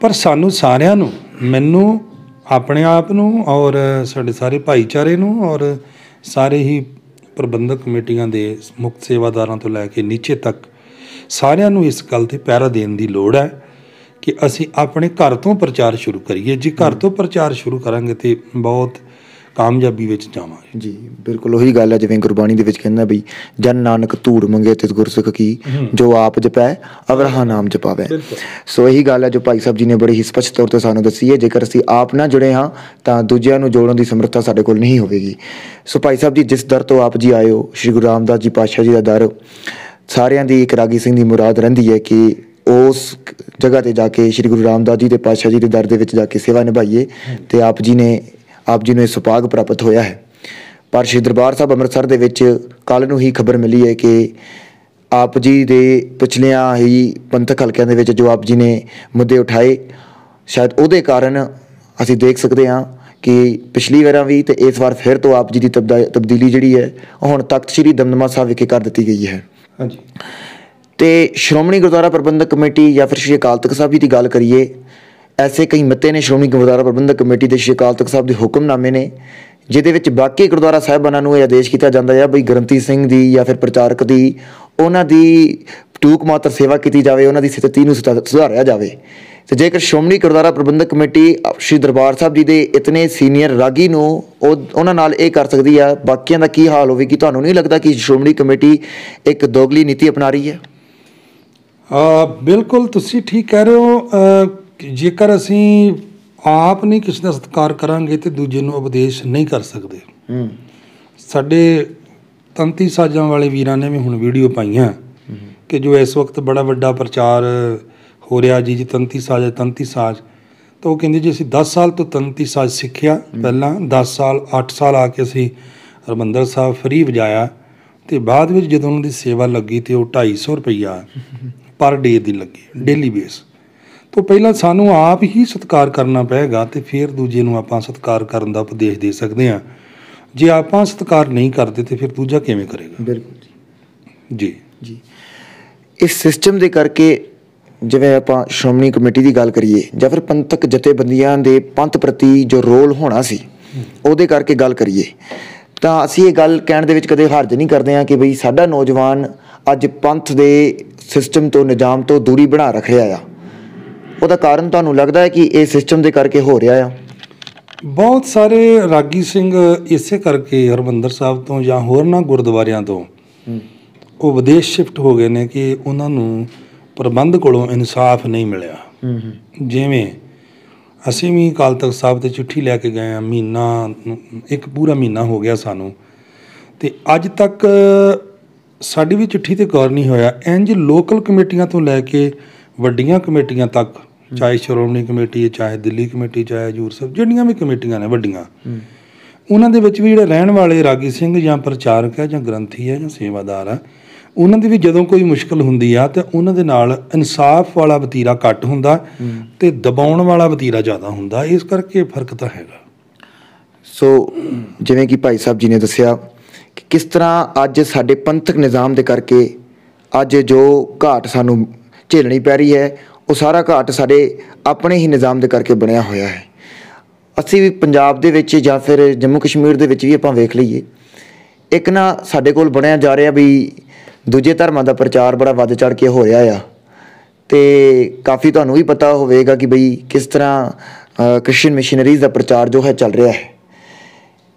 ਪਰ ਸਾਨੂੰ ਸਾਰਿਆਂ ਨੂੰ, ਮੈਨੂੰ ਆਪਣੇ ਆਪ ਨੂੰ ਔਰ ਸਾਡੇ ਸਾਰੇ ਭਾਈਚਾਰੇ ਨੂੰ ਔਰ ਸਾਰੇ ਹੀ ਪ੍ਰਬੰਧਕ ਕਮੇਟੀਆਂ ਦੇ ਮੁੱਖ ਸੇਵਾਦਾਰਾਂ ਤੋਂ ਲੈ ਕੇ ਨੀਚੇ ਤੱਕ ਸਾਰਿਆਂ ਨੂੰ ਇਸ ਗੱਲ 'ਤੇ ਪਹਿਰਾ ਦੇਣ ਦੀ ਲੋੜ ਹੈ ਕਿ ਅਸੀਂ ਆਪਣੇ ਘਰ ਤੋਂ ਪ੍ਰਚਾਰ ਸ਼ੁਰੂ ਕਰੀਏ। ਜੇ ਘਰ ਤੋਂ ਪ੍ਰਚਾਰ ਸ਼ੁਰੂ ਕਰਾਂਗੇ ਤਾਂ ਬਹੁਤ ਕਾਮਯਾਬੀ ਵਿੱਚ ਜਾਵਾਂਗੇ। ਜੀ ਬਿਲਕੁਲ, ਉਹੀ ਗੱਲ ਹੈ ਜਿਵੇਂ ਗੁਰਬਾਣੀ ਦੇ ਵਿੱਚ ਕਹਿੰਦਾ ਬਈ ਜਨ ਨਾਨਕ ਧੂੜ ਮੰਗੇ ਤਿਸ ਗੁਰਸਿੱਖ ਕੀ, ਜੋ ਆਪ ਜਪੈ ਅਵਰਹਾ ਨਾਮ ਜਪਾਵੇ। ਸੋ ਇਹੀ ਗੱਲ ਹੈ ਜੋ ਭਾਈ ਸਾਹਿਬ ਜੀ ਨੇ ਬੜੀ ਹੀ ਸਪਸ਼ਟ ਤੌਰ 'ਤੇ ਸਾਨੂੰ ਦੱਸੀ ਹੈ। ਜੇਕਰ ਅਸੀਂ ਆਪ ਨਾ ਜੁੜੇ ਹਾਂ ਤਾਂ ਦੂਜਿਆਂ ਨੂੰ ਜੋੜਨ ਦੀ ਸਮਰੱਥਾ ਸਾਡੇ ਕੋਲ ਨਹੀਂ ਹੋਵੇਗੀ। ਸੋ ਭਾਈ ਸਾਹਿਬ ਜੀ, ਜਿਸ ਦਰ ਤੋਂ ਆਪ ਜੀ ਆਏ ਹੋ, ਸ਼੍ਰੀ ਗੁਰੂ ਰਾਮਦਾਸ ਜੀ ਪਾਤਸ਼ਾਹ ਜੀ ਦਾ ਦਰ, ਸਾਰਿਆਂ ਦੀ ਇੱਕ ਰਾਗੀ ਸਿੰਘ ਦੀ ਮੁਰਾਦ ਰਹਿੰਦੀ ਹੈ ਕਿ ਉਸ ਜਗ੍ਹਾ 'ਤੇ ਜਾ ਕੇ ਸ਼੍ਰੀ ਗੁਰੂ ਰਾਮਦਾਸ ਜੀ ਦੇ ਪਾਤਸ਼ਾਹ ਜੀ ਦੇ ਦਰ ਦੇ ਵਿੱਚ ਜਾ ਕੇ ਸੇਵਾ ਨਿਭਾਈਏ ਅਤੇ ਆਪ ਜੀ ਨੂੰ ਇਹ ਸੁਭਾਗ ਪ੍ਰਾਪਤ ਹੋਇਆ ਹੈ। ਪਰ ਸ਼੍ਰੀ ਦਰਬਾਰ ਸਾਹਿਬ ਅੰਮ੍ਰਿਤਸਰ ਦੇ ਵਿੱਚ ਕੱਲ੍ਹ ਨੂੰ ਹੀ ਖਬਰ ਮਿਲੀ ਹੈ ਕਿ ਆਪ ਜੀ ਦੇ ਪਿਛਲੀਆਂ ਹੀ ਪੰਥਕ ਹਲਕਿਆਂ ਦੇ ਵਿੱਚ ਜੋ ਆਪ ਜੀ ਨੇ ਮੁੱਦੇ ਉਠਾਏ, ਸ਼ਾਇਦ ਉਹਦੇ ਕਾਰਨ ਅਸੀਂ ਦੇਖ ਸਕਦੇ ਹਾਂ ਕਿ ਪਿਛਲੀ ਵਾਰਾਂ ਵੀ ਅਤੇ ਇਸ ਵਾਰ ਫਿਰ ਤੋਂ ਆਪ ਜੀ ਦੀ ਤਬਦੀਲੀ ਜਿਹੜੀ ਹੈ ਹੁਣ ਤਖਤ ਸ਼੍ਰੀ ਦਮਦਮਾ ਸਾਹਿਬ ਵਿਖੇ ਕਰ ਦਿੱਤੀ ਗਈ ਹੈ। ਹਾਂਜੀ। ਅਤੇ ਸ਼੍ਰੋਮਣੀ ਗੁਰਦੁਆਰਾ ਪ੍ਰਬੰਧਕ ਕਮੇਟੀ ਜਾਂ ਫਿਰ ਸ਼੍ਰੀ ਅਕਾਲ ਤਖਤ ਸਾਹਿਬ ਜੀ ਦੀ ਗੱਲ ਕਰੀਏ, ਐਸੇ ਕਈ ਮਤੇ ਨੇ ਸ਼੍ਰੋਮਣੀ ਗੁਰਦੁਆਰਾ ਪ੍ਰਬੰਧਕ ਕਮੇਟੀ ਦੇ ਸ਼੍ਰੀ ਅਕਾਲ ਤਖਤ ਸਾਹਿਬ ਦੇ ਹੁਕਮਨਾਮੇ ਨੇ ਜਿਹਦੇ ਵਿੱਚ ਬਾਕੀ ਗੁਰਦੁਆਰਾ ਸਾਹਿਬਾਨਾਂ ਨੂੰ ਇਹ ਆਦੇਸ਼ ਕੀਤਾ ਜਾਂਦਾ ਹੈ ਬਈ ਗ੍ਰੰਥੀ ਸਿੰਘ ਦੀ ਜਾਂ ਫਿਰ ਪ੍ਰਚਾਰਕ ਦੀ ਉਹਨਾਂ ਦੀ ਟੂਕ ਮਾਤਰ ਸੇਵਾ ਕੀਤੀ ਜਾਵੇ, ਉਹਨਾਂ ਦੀ ਸਥਿਤੀ ਨੂੰ ਸੁਧਾਰਿਆ ਜਾਵੇ। ਅਤੇ ਜੇਕਰ ਸ਼੍ਰੋਮਣੀ ਗੁਰਦੁਆਰਾ ਪ੍ਰਬੰਧਕ ਕਮੇਟੀ ਸ਼੍ਰੀ ਦਰਬਾਰ ਸਾਹਿਬ ਜੀ ਦੇ ਇਤਨੇ ਸੀਨੀਅਰ ਰਾਗੀ ਨੂੰ ਉਹਨਾਂ ਨਾਲ ਇਹ ਕਰ ਸਕਦੀ ਆ, ਬਾਕੀਆਂ ਦਾ ਕੀ ਹਾਲ ਹੋਵੇਗੀ? ਤੁਹਾਨੂੰ ਨਹੀਂ ਲੱਗਦਾ ਕਿ ਸ਼੍ਰੋਮਣੀ ਕਮੇਟੀ ਇੱਕ ਦੋਗਲੀ ਨੀਤੀ ਅਪਣਾ ਰਹੀ ਹੈ? ਬਿਲਕੁਲ, ਤੁਸੀਂ ਠੀਕ ਕਹਿ ਰਹੇ ਹੋ। ਜੇਕਰ ਅਸੀਂ ਆਪ ਨਹੀਂ ਕਿਸੇ ਦਾ ਸਤਿਕਾਰ ਕਰਾਂਗੇ ਤੇ ਦੂਜੇ ਨੂੰ ਉਪਦੇਸ਼ ਨਹੀਂ ਕਰ ਸਕਦੇ। ਸਾਡੇ ਤੰਤੀ ਸਾਜ਼ਾਂ ਵਾਲੇ ਵੀਰਾਂ ਨੇ ਵੀ ਹੁਣ ਵੀਡੀਓ ਪਾਈਆਂ ਕਿ ਜੋ ਇਸ ਵਕਤ ਬੜਾ ਵੱਡਾ ਪ੍ਰਚਾਰ ਹੋ ਰਿਹਾ ਜੀ ਤੰਤੀ ਸਾਜ਼ ਤਾਂ ਉਹ ਕਹਿੰਦੇ ਜੀ ਅਸੀਂ 10 ਸਾਲ ਤੋਂ ਤੰਤੀ ਸਾਜ਼ ਸਿੱਖਿਆ, ਪਹਿਲਾਂ 10 ਸਾਲ 8 ਸਾਲ ਆ ਕੇ ਅਸੀਂ ਹਰਿਮੰਦਰ ਸਾਹਿਬ ਫਰੀ ਵਜਾਇਆ ਅਤੇ ਬਾਅਦ ਵਿੱਚ ਜਦੋਂ ਉਹਨਾਂ ਦੀ ਸੇਵਾ ਲੱਗੀ ਤਾਂ ਉਹ 250 ਰੁਪਈਆ ਪਰ ਡੇ ਦੀ ਲੱਗੀ, ਡੇਲੀ ਬੇਸ ਤੋਂ। ਪਹਿਲਾਂ ਸਾਨੂੰ ਆਪ ਹੀ ਸਤਿਕਾਰ ਕਰਨਾ ਪਏਗਾ ਅਤੇ ਫਿਰ ਦੂਜੇ ਨੂੰ ਆਪਾਂ ਸਤਿਕਾਰ ਕਰਨ ਦਾ ਉਪਦੇਸ਼ ਦੇ ਸਕਦੇ ਹਾਂ। ਜੇ ਆਪਾਂ ਸਤਿਕਾਰ ਨਹੀਂ ਕਰਦੇ ਤਾਂ ਫਿਰ ਦੂਜਾ ਕਿਵੇਂ ਕਰੇਗਾ? ਬਿਲਕੁਲ ਜੀ ਜੀ। ਇਸ ਸਿਸਟਮ ਦੇ ਕਰਕੇ ਜਿਵੇਂ ਆਪਾਂ ਸ਼੍ਰੋਮਣੀ ਕਮੇਟੀ ਦੀ ਗੱਲ ਕਰੀਏ ਜਾਂ ਫਿਰ ਪੰਥਕ ਜਥੇਬੰਦੀਆਂ ਦੇ ਪੰਥ ਪ੍ਰਤੀ ਜੋ ਰੋਲ ਹੋਣਾ ਸੀ ਉਹਦੇ ਕਰਕੇ ਗੱਲ ਕਰੀਏ ਤਾਂ ਅਸੀਂ ਇਹ ਗੱਲ ਕਹਿਣ ਦੇ ਵਿੱਚ ਕਦੇ ਹਰਜ ਨਹੀਂ ਕਰਦੇ ਹਾਂ ਕਿ ਬਈ ਸਾਡਾ ਨੌਜਵਾਨ ਅੱਜ ਪੰਥ ਦੇ ਸਿਸਟਮ ਤੋਂ, ਨਿਜ਼ਾਮ ਤੋਂ ਦੂਰੀ ਬਣਾ ਰੱਖ ਰਿਹਾ ਆ। ਉਹਦਾ ਕਾਰਨ ਤੁਹਾਨੂੰ ਲੱਗਦਾ ਹੈ ਕਿ ਇਹ ਸਿਸਟਮ ਦੇ ਕਰਕੇ ਹੋ ਰਿਹਾ ਆ? ਬਹੁਤ ਸਾਰੇ ਰਾਗੀ ਸਿੰਘ ਇਸੇ ਕਰਕੇ ਹਰਿਮੰਦਰ ਸਾਹਿਬ ਤੋਂ ਜਾਂ ਹੋਰਨਾਂ ਗੁਰਦੁਆਰਿਆਂ ਤੋਂ ਉਹ ਵਿਦੇਸ਼ ਸ਼ਿਫਟ ਹੋ ਗਏ ਨੇ ਕਿ ਉਹਨਾਂ ਨੂੰ ਪ੍ਰਬੰਧ ਕੋਲੋਂ ਇਨਸਾਫ ਨਹੀਂ ਮਿਲਿਆ। ਜਿਵੇਂ ਅਸੀਂ ਵੀ ਅਕਾਲ ਤਖਤ ਸਾਹਿਬ 'ਤੇ ਚਿੱਠੀ ਲੈ ਕੇ ਗਏ ਹਾਂ, ਇੱਕ ਪੂਰਾ ਮਹੀਨਾ ਹੋ ਗਿਆ ਸਾਨੂੰ, ਅਤੇ ਅੱਜ ਤੱਕ ਸਾਡੀ ਵੀ ਚਿੱਠੀ 'ਤੇ ਗੌਰ ਨਹੀਂ ਹੋਇਆ। ਇੰਝ ਲੋਕਲ ਕਮੇਟੀਆਂ ਤੋਂ ਲੈ ਕੇ ਵੱਡੀਆਂ ਕਮੇਟੀਆਂ ਤੱਕ, ਚਾਹੇ ਸ਼੍ਰੋਮਣੀ ਕਮੇਟੀ ਹੈ, ਚਾਹੇ ਦਿੱਲੀ ਕਮੇਟੀ, ਚਾਹੇ ਹਜ਼ੂਰ ਸਾਹਿਬ, ਜਿਹੜੀਆਂ ਵੀ ਕਮੇਟੀਆਂ ਨੇ ਵੱਡੀਆਂ, ਉਹਨਾਂ ਦੇ ਵਿੱਚ ਵੀ ਜਿਹੜੇ ਰਹਿਣ ਵਾਲੇ ਰਾਗੀ ਸਿੰਘ ਜਾਂ ਪ੍ਰਚਾਰਕ ਹੈ ਜਾਂ ਗ੍ਰੰਥੀ ਹੈ ਜਾਂ ਸੇਵਾਦਾਰ ਹੈ, ਉਹਨਾਂ ਦੀ ਵੀ ਜਦੋਂ ਕੋਈ ਮੁਸ਼ਕਿਲ ਹੁੰਦੀ ਆ ਤਾਂ ਉਹਨਾਂ ਦੇ ਨਾਲ ਇਨਸਾਫ ਵਾਲਾ ਵਤੀਰਾ ਘੱਟ ਹੁੰਦਾ ਅਤੇ ਦਬਾਉਣ ਵਾਲਾ ਵਤੀਰਾ ਜ਼ਿਆਦਾ ਹੁੰਦਾ। ਇਸ ਕਰਕੇ ਫਰਕ ਤਾਂ ਹੈਗਾ। ਸੋ ਜਿਵੇਂ ਕਿ ਭਾਈ ਸਾਹਿਬ ਜੀ ਨੇ ਦੱਸਿਆ ਕਿ ਕਿਸ ਤਰ੍ਹਾਂ ਅੱਜ ਸਾਡੇ ਪੰਥਕ ਨਿਜ਼ਾਮ ਦੇ ਕਰਕੇ ਅੱਜ ਜੋ ਘਾਟ ਸਾਨੂੰ ਝੇਲਣੀ ਪੈ ਰਹੀ ਹੈ ਉਹ ਸਾਰਾ ਘਾਟ ਸਾਡੇ ਆਪਣੇ ਹੀ ਨਿਜ਼ਾਮ ਦੇ ਕਰਕੇ ਬਣਿਆ ਹੋਇਆ ਹੈ। ਅਸੀਂ ਵੀ ਪੰਜਾਬ ਦੇ ਵਿੱਚ ਜਾਂ ਫਿਰ ਜੰਮੂ ਕਸ਼ਮੀਰ ਦੇ ਵਿੱਚ ਵੀ ਆਪਾਂ ਵੇਖ ਲਈਏ, ਇੱਕ ਨਾ ਸਾਡੇ ਕੋਲ ਬਣਿਆ ਜਾ ਰਿਹਾ ਵੀ ਦੂਜੇ ਧਰਮਾਂ ਦਾ ਪ੍ਰਚਾਰ ਬੜਾ ਵੱਧ ਚੜ੍ਹ ਕੇ ਹੋ ਰਿਹਾ ਆ ਤੇ ਕਾਫੀ ਤੁਹਾਨੂੰ ਵੀ ਪਤਾ ਹੋਵੇਗਾ ਕਿ ਬਈ ਕਿਸ ਤਰ੍ਹਾਂ ਕ੍ਰਿਸਚੀਅਨ ਮਿਸ਼ਨਰੀਜ਼ ਦਾ ਪ੍ਰਚਾਰ ਜੋ ਹੈ ਚੱਲ ਰਿਹਾ ਹੈ।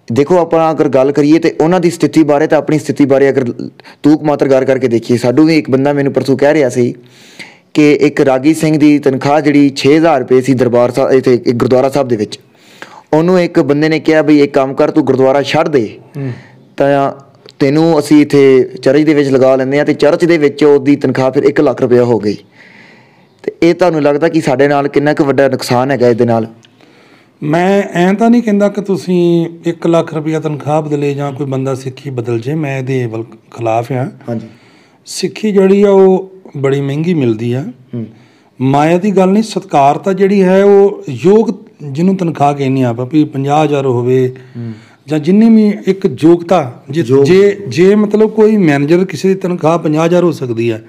ਦੇਖੋ ਆਪਾਂ ਅਗਰ ਗੱਲ ਕਰੀਏ ਤੇ ਉਹਨਾਂ ਦੀ ਸਥਿਤੀ ਬਾਰੇ ਤਾਂ ਆਪਣੀ ਸਥਿਤੀ ਬਾਰੇ ਅਗਰ ਤੂਕ ਮਾਤਰ ਗੱਲ ਕਰਕੇ ਦੇਖੀਏ, ਸਾਨੂੰ ਵੀ ਇੱਕ ਬੰਦਾ ਮੈਨੂੰ ਪਰਸੋਂ ਕਹਿ ਰਿਹਾ ਸੀ ਕਿ ਇੱਕ ਰਾਗੀ ਸਿੰਘ ਦੀ ਤਨਖਾਹ ਜਿਹੜੀ 6000 ਰੁਪਏ ਸੀ ਦਰਬਾਰ ਸਾਹਿਬ ਇੱਥੇ ਇੱਕ ਗੁਰਦੁਆਰਾ ਸਾਹਿਬ ਦੇ ਵਿੱਚ, ਉਹਨੂੰ ਇੱਕ ਬੰਦੇ ਨੇ ਕਿਹਾ ਬਈ ਇੱਕ ਕੰਮ ਕਰ, ਤੂੰ ਗੁਰਦੁਆਰਾ ਛੱਡ ਦੇ ਤਾਂ ਤੈਨੂੰ ਅਸੀਂ ਇੱਥੇ ਚਰਚ ਦੇ ਵਿੱਚ ਲਗਾ ਲੈਂਦੇ ਹਾਂ। ਤੇ ਚਰਚ ਦੇ ਵਿੱਚ ਉਹਦੀ ਤਨਖਾਹ ਫਿਰ 1 ਲੱਖ ਰੁਪਇਆ ਹੋ ਗਈ। ਤੇ ਇਹ ਤੁਹਾਨੂੰ ਲੱਗਦਾ ਕਿ ਸਾਡੇ ਨਾਲ ਕਿੰਨਾ ਕੁ ਵੱਡਾ ਨੁਕਸਾਨ ਹੈਗਾ ਇਹਦੇ ਨਾਲ? ਮੈਂ ਐਂ ਤਾਂ ਨਹੀਂ ਕਹਿੰਦਾ ਕਿ ਤੁਸੀਂ 1 ਲੱਖ ਰੁਪਇਆ ਤਨਖਾਹ ਬਦਲੇ ਜਾਂ ਕੋਈ ਬੰਦਾ ਸਿੱਖੀ ਬਦਲ ਜੇ, ਮੈਂ ਇਹਦੇ ਖਿਲਾਫ ਹਾਂ। ਹਾਂਜੀ, ਸਿੱਖੀ ਜਿਹੜੀ ਆ ਉਹ ਬੜੀ ਮਹਿੰਗੀ ਮਿਲਦੀ ਆ। ਮਾਇਆ ਦੀ ਗੱਲ ਨਹੀਂ, ਸਤਿਕਾਰਤਾ ਜਿਹੜੀ ਹੈ ਉਹ ਯੋਗ ਜਿਹਨੂੰ ਤਨਖਾਹ ਕਹਿੰਦੇ ਆਪਾਂ ਵੀ 50,000 ਹੋਵੇ ਜਾਂ ਜਿੰਨੀ ਵੀ ਇੱਕ ਯੋਗਤਾ ਜੇ ਮਤਲਬ ਕੋਈ ਮੈਨੇਜਰ ਕਿਸੇ ਦੀ ਤਨਖਾਹ 50,000 ਹੋ ਸਕਦੀ ਹੈ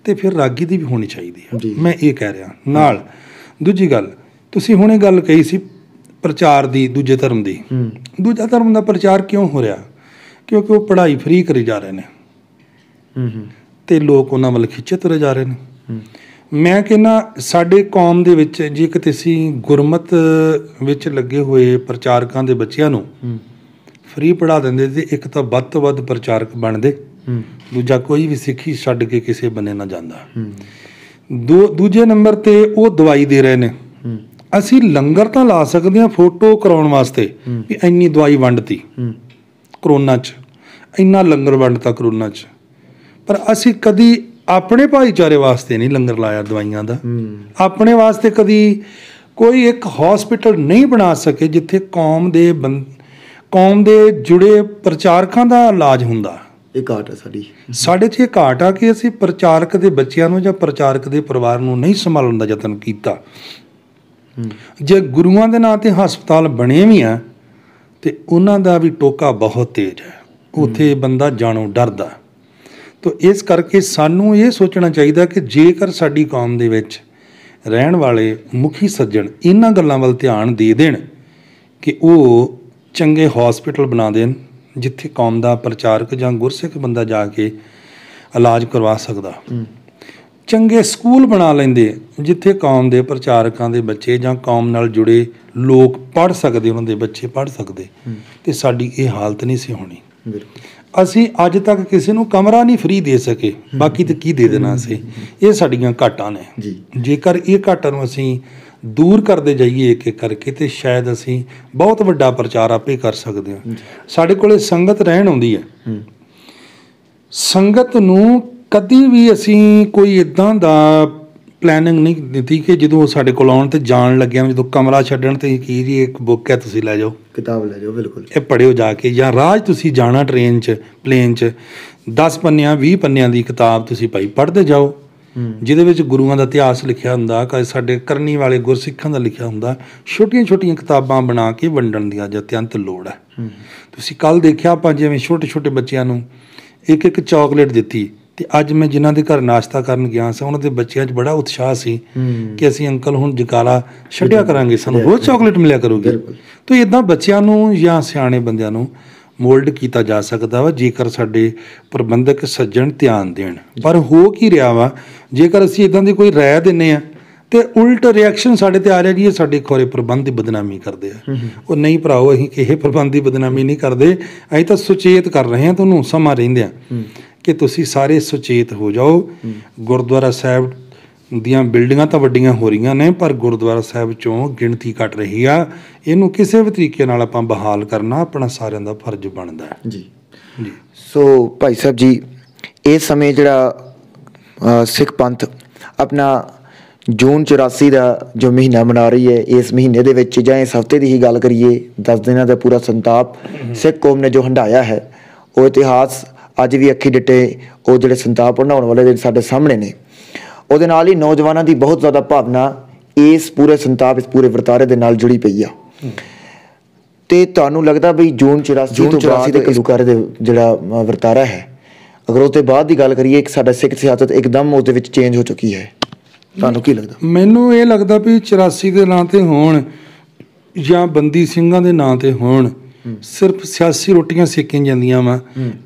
ਤੇ ਫਿਰ ਰਾਗੀ ਦੀ ਵੀ ਹੋਣੀ ਚਾਹੀਦੀ ਹੈ। ਮੈਂ ਇਹ ਕਹਿ ਰਿਹਾ। ਨਾਲ ਦੂਜੀ ਗੱਲ, ਤੁਸੀਂ ਹੁਣੇ ਗੱਲ ਕਹੀ ਸੀ ਪ੍ਰਚਾਰ ਦੀ, ਦੂਜੇ ਧਰਮ ਦੀ। ਦੂਜਾ ਧਰਮ ਦਾ ਪ੍ਰਚਾਰ ਕਿਉਂ ਹੋ ਰਿਹਾ? ਕਿਉਂਕਿ ਉਹ ਪੜ੍ਹਾਈ ਫਰੀ ਕਰੀ ਜਾ ਰਹੇ ਨੇ ਤੇ ਲੋਕ ਉਹਨਾਂ ਵੱਲ ਖਿੱਚੇ ਤੁਰੇ ਜਾ ਰਹੇ ਨੇ। ਮੈਂ ਕਹਿੰਦਾ ਸਾਡੇ ਕੌਮ ਦੇ ਵਿੱਚ ਜੇ ਕਿਤੇ ਅਸੀਂ ਗੁਰਮਤ ਵਿੱਚ ਲੱਗੇ ਹੋਏ ਪ੍ਰਚਾਰਕਾਂ ਦੇ ਬੱਚਿਆਂ ਨੂੰ ਫਰੀ ਪੜ੍ਹਾ ਦਿੰਦੇ ਤੇ ਇੱਕ ਤਾਂ ਵੱਧ ਤੋਂ ਵੱਧ ਪ੍ਰਚਾਰਕ ਬਣਦੇ, ਦੂਜਾ ਕੋਈ ਵੀ ਸਿੱਖੀ ਛੱਡ ਕੇ ਕਿਸੇ ਬੰਨੇ ਨਾ ਜਾਂਦਾ। ਦੂਜੇ ਨੰਬਰ 'ਤੇ ਉਹ ਦਵਾਈ ਦੇ ਰਹੇ ਨੇ। ਅਸੀਂ ਲੰਗਰ ਤਾਂ ਲਾ ਸਕਦੇ ਹਾਂ ਫੋਟੋ ਕਰਾਉਣ ਵਾਸਤੇ ਵੀ ਇੰਨੀ ਦਵਾਈ ਵੰਡਤੀ ਕਰੋਨਾ 'ਚ, ਇੰਨਾ ਲੰਗਰ ਵੰਡਤਾ ਕਰੋਨਾ 'ਚ, ਪਰ ਅਸੀਂ ਕਦੀ ਆਪਣੇ ਭਾਈਚਾਰੇ ਵਾਸਤੇ ਨਹੀਂ ਲੰਗਰ ਲਾਇਆ ਦਵਾਈਆਂ ਦਾ। ਆਪਣੇ ਵਾਸਤੇ ਕਦੀ ਕੋਈ ਇੱਕ ਹੌਸਪੀਟਲ ਨਹੀਂ ਬਣਾ ਸਕੇ ਜਿੱਥੇ ਕੌਮ ਦੇ ਜੁੜੇ ਪ੍ਰਚਾਰਕਾਂ ਦਾ ਇਲਾਜ ਹੁੰਦਾ। ਇਹ ਘਾਟ ਹੈ ਸਾਡੇ 'ਚ ਇਹ ਘਾਟ ਆ ਕਿ ਅਸੀਂ ਪ੍ਰਚਾਰਕ ਦੇ ਬੱਚਿਆਂ ਨੂੰ ਜਾਂ ਪ੍ਰਚਾਰਕ ਦੇ ਪਰਿਵਾਰ ਨੂੰ ਨਹੀਂ ਸੰਭਾਲਣ ਦਾ ਯਤਨ ਕੀਤਾ। ਜੇ ਗੁਰੂਆਂ ਦੇ ਨਾਂ 'ਤੇ ਹਸਪਤਾਲ ਬਣੇ ਵੀ ਆ ਤੇ ਉਹਨਾਂ ਦਾ ਵੀ ਟੋਕਾ ਬਹੁਤ ਤੇਜ਼ ਹੈ, ਉੱਥੇ ਬੰਦਾ ਜਾਣੋਂ ਡਰਦਾ। ਤੋ ਇਸ ਕਰਕੇ ਸਾਨੂੰ ਇਹ ਸੋਚਣਾ ਚਾਹੀਦਾ ਕਿ ਜੇਕਰ ਸਾਡੀ ਕੌਮ ਦੇ ਵਿੱਚ ਰਹਿਣ ਵਾਲੇ ਮੁਖੀ ਸੱਜਣ ਇਹਨਾਂ ਗੱਲਾਂ ਵੱਲ ਧਿਆਨ ਦੇ ਦੇਣ ਕਿ ਉਹ ਚੰਗੇ ਹੌਸਪੀਟਲ ਬਣਾ ਦੇਣ ਜਿੱਥੇ ਕੌਮ ਦਾ ਪ੍ਰਚਾਰਕ ਜਾਂ ਗੁਰਸਿੱਖ ਬੰਦਾ ਜਾ ਕੇ ਇਲਾਜ ਕਰਵਾ ਸਕਦਾ, ਚੰਗੇ ਸਕੂਲ ਬਣਾ ਲੈਂਦੇ ਜਿੱਥੇ ਕੌਮ ਦੇ ਪ੍ਰਚਾਰਕਾਂ ਦੇ ਬੱਚੇ ਜਾਂ ਕੌਮ ਨਾਲ ਜੁੜੇ ਲੋਕ ਪੜ੍ਹ ਸਕਦੇ, ਉਹਨਾਂ ਦੇ ਬੱਚੇ ਪੜ੍ਹ ਸਕਦੇ, ਤੇ ਸਾਡੀ ਇਹ ਹਾਲਤ ਨਹੀਂ ਸੀ ਹੋਣੀ। ਅਸੀਂ ਅੱਜ ਤੱਕ ਕਿਸੇ ਨੂੰ ਕਮਰਾ ਨਹੀਂ ਫ੍ਰੀ ਦੇ ਸਕੇ, ਬਾਕੀ ਤੇ ਕੀ ਦੇ ਦੇਣਾ ਸੀ। ਇਹ ਸਾਡੀਆਂ ਘਾਟਾਂ ਨੇ। ਜੇਕਰ ਇਹ ਘਾਟਾਂ ਨੂੰ ਅਸੀਂ ਦੂਰ ਕਰਦੇ ਜਾਈਏ ਇੱਕ ਇੱਕ ਕਰਕੇ ਤੇ ਸ਼ਾਇਦ ਅਸੀਂ ਬਹੁਤ ਵੱਡਾ ਪ੍ਰਚਾਰ ਆਪੇ ਕਰ ਸਕਦੇ ਹਾਂ। ਸਾਡੇ ਕੋਲੇ ਸੰਗਤ ਰਹਿਣ ਆਉਂਦੀ ਹੈ, ਸੰਗਤ ਨੂੰ ਕਦੀ ਵੀ ਅਸੀਂ ਕੋਈ ਇੱਦਾਂ ਦਾ ਪਲੈਨਿੰਗ ਨਹੀਂ ਦਿੱਤੀ ਕਿ ਜਦੋਂ ਸਾਡੇ ਕੋਲ ਆਉਣ ਤੇ ਜਾਣ ਲੱਗਿਆ ਜਦੋਂ ਕਮਰਾ ਛੱਡਣ ਤੇ ਕੀ ਜੀ ਇੱਕ ਬੁੱਕ ਹੈ ਤੁਸੀਂ ਲੈ ਜਾਓ, ਕਿਤਾਬ ਲੈ ਜਾਓ, ਬਿਲਕੁਲ ਇਹ ਪੜ੍ਹਿਓ ਜਾ ਕੇ, ਜਾਂ ਰਾਹ ਤੁਸੀਂ ਜਾਣਾ ਟ੍ਰੇਨ 'ਚ ਪਲੇਨ 'ਚ 10 ਪੰਨਿਆਂ 20 ਪੰਨਿਆਂ ਦੀ ਕਿਤਾਬ ਤੁਸੀਂ ਭਾਈ ਪੜ੍ਹਦੇ ਜਾਓ ਜਿਹਦੇ ਵਿੱਚ ਗੁਰੂਆਂ ਦਾ ਇਤਿਹਾਸ ਲਿਖਿਆ ਹੁੰਦਾ, ਕਦੇ ਸਾਡੇ ਕਰਨੀ ਵਾਲੇ ਗੁਰਸਿੱਖਾਂ ਦਾ ਲਿਖਿਆ ਹੁੰਦਾ। ਛੋਟੀਆਂ ਛੋਟੀਆਂ ਕਿਤਾਬਾਂ ਬਣਾ ਕੇ ਵੰਡਣ ਦੀ ਅੱਜ ਅਤਿਅੰਤ ਲੋੜ ਹੈ। ਤੁਸੀਂ ਕੱਲ੍ਹ ਦੇਖਿਆ ਆਪਾਂ ਜਿਵੇਂ ਛੋਟੇ ਛੋਟੇ ਬੱਚਿਆਂ ਨੂੰ ਇੱਕ ਇੱਕ ਚਾਕਲੇਟ ਦਿੱਤੀ, ਤੇ ਅੱਜ ਮੈਂ ਜਿਨ੍ਹਾਂ ਦੇ ਘਰ ਨਾਸ਼ਤਾ ਕਰਨ ਗਿਆ ਸਾਂ ਉਹਨਾਂ ਦੇ ਬੱਚਿਆਂ 'ਚ ਬੜਾ ਉਤਸ਼ਾਹ ਸੀ ਕਿ ਅਸੀਂ ਅੰਕਲ ਹੁਣ ਜਕਾਲਾ ਛੱਡਿਆ ਕਰਾਂਗੇ, ਸਾਨੂੰ ਰੋਜ਼ ਚਾਕਲੇਟ ਮਿਲਿਆ ਕਰੂਗੀ। ਤਾਂ ਇੱਦਾਂ ਬੱਚਿਆਂ ਨੂੰ ਜਾਂ ਸਿਆਣੇ ਬੰਦਿਆਂ ਨੂੰ ਮੋਲਡ ਕੀਤਾ ਜਾ ਸਕਦਾ ਵਾ ਜੇਕਰ ਸਾਡੇ ਪ੍ਰਬੰਧਕ ਸੱਜਣ ਧਿਆਨ ਦੇਣ। ਪਰ ਹੋ ਕੀ ਰਿਹਾ ਵਾ, ਜੇਕਰ ਅਸੀਂ ਇੱਦਾਂ ਦੀ ਕੋਈ ਰਾਇ ਦਿੰਦੇ ਹਾਂ ਤੇ ਉਲਟ ਰਿਐਕਸ਼ਨ ਸਾਡੇ ਤੇ ਆ ਰਿਹਾ ਜੀ ਇਹ ਸਾਡੇ ਖੋਰੇ ਪ੍ਰਬੰਧ ਦੀ ਬਦਨਾਮੀ ਕਰਦੇ ਆ। ਉਹ ਨਹੀਂ ਭਰਾਓ, ਅਸੀਂ ਕਿਸੇ ਪ੍ਰਬੰਧ ਦੀ ਬਦਨਾਮੀ ਨਹੀਂ ਕਰਦੇ, ਅਸੀਂ ਤਾਂ ਸੁਚੇਤ ਕਰ ਰਹੇ ਹਾਂ ਤੁਹਾਨੂੰ ਸਮਾਂ ਰਹਿੰਦਿਆਂ ਕਿ ਤੁਸੀਂ ਸਾਰੇ ਸੁਚੇਤ ਹੋ ਜਾਓ। ਗੁਰਦੁਆਰਾ ਸਾਹਿਬ ਦੀਆਂ ਬਿਲਡਿੰਗਾਂ ਤਾਂ ਵੱਡੀਆਂ ਹੋ ਰਹੀਆਂ ਨੇ ਪਰ ਗੁਰਦੁਆਰਾ ਸਾਹਿਬ 'ਚੋਂ ਗਿਣਤੀ ਘੱਟ ਰਹੀ ਆ। ਇਹਨੂੰ ਕਿਸੇ ਵੀ ਤਰੀਕੇ ਨਾਲ ਆਪਾਂ ਬਹਾਲ ਕਰਨਾ ਆਪਣਾ ਸਾਰਿਆਂ ਦਾ ਫਰਜ਼ ਬਣਦਾ ਹੈ। ਜੀ ਜੀ। ਸੋ ਭਾਈ ਸਾਹਿਬ ਜੀ, ਇਸ ਸਮੇਂ ਜਿਹੜਾ ਸਿੱਖ ਪੰਥ ਆਪਣਾ ਜੂਨ 84 ਦਾ ਜੋ ਮਹੀਨਾ ਮਨਾ ਰਹੀ ਹੈ, ਇਸ ਮਹੀਨੇ ਦੇ ਵਿੱਚ ਜਾਂ ਇਸ ਹਫ਼ਤੇ ਦੀ ਹੀ ਗੱਲ ਕਰੀਏ 10 ਦਿਨਾਂ ਦਾ ਪੂਰਾ ਸੰਤਾਪ ਸਿੱਖ ਕੌਮ ਨੇ ਜੋ ਹੰਢਾਇਆ ਹੈ, ਉਹ ਇਤਿਹਾਸ ਅੱਜ ਵੀ ਅੱਖੀ ਡਿੱਟੇ ਉਹ ਜਿਹੜੇ ਸੰਤਾਪ ਹੰਢਾਉਣ ਵਾਲੇ ਜਿਹੜੇ ਸਾਡੇ ਸਾਹਮਣੇ ਨੇ, ਉਹਦੇ ਨਾਲ ਹੀ ਨੌਜਵਾਨਾਂ ਦੀ ਬਹੁਤ ਜ਼ਿਆਦਾ ਭਾਵਨਾ ਇਸ ਪੂਰੇ ਸੰਤਾਪ, ਇਸ ਪੂਰੇ ਵਰਤਾਰੇ ਦੇ ਨਾਲ ਜੁੜੀ ਪਈ ਆ। ਤੇ ਤੁਹਾਨੂੰ ਲੱਗਦਾ ਬਈ ਜੂਨ 84 ਦੇ ਘੱਲੂਘਾਰੇ ਦੇ ਜਿਹੜਾ ਵਰਤਾਰਾ ਹੈ, ਅਗਰ ਉਸ ਤੋਂ ਬਾਅਦ ਦੀ ਗੱਲ ਕਰੀਏ ਕਿ ਸਾਡਾ ਸਿੱਖ ਸਿਆਸਤ ਇੱਕਦਮ ਉਹਦੇ ਵਿੱਚ ਚੇਂਜ ਹੋ ਚੁੱਕੀ ਹੈ, ਤੁਹਾਨੂੰ ਕੀ ਲੱਗਦਾ? ਮੈਨੂੰ ਇਹ ਲੱਗਦਾ ਵੀ 84 ਦੇ ਨਾਂ 'ਤੇ ਹੋਣ ਜਾਂ ਬੰਦੀ ਸਿੰਘਾਂ ਦੇ ਨਾਂ 'ਤੇ ਹੋਣ, ਸਿਰਫ ਸਿਆਸੀ ਰੋਟੀਆਂ ਸੇਕੀਆਂ ਜਾਂਦੀਆਂ ਵਾ,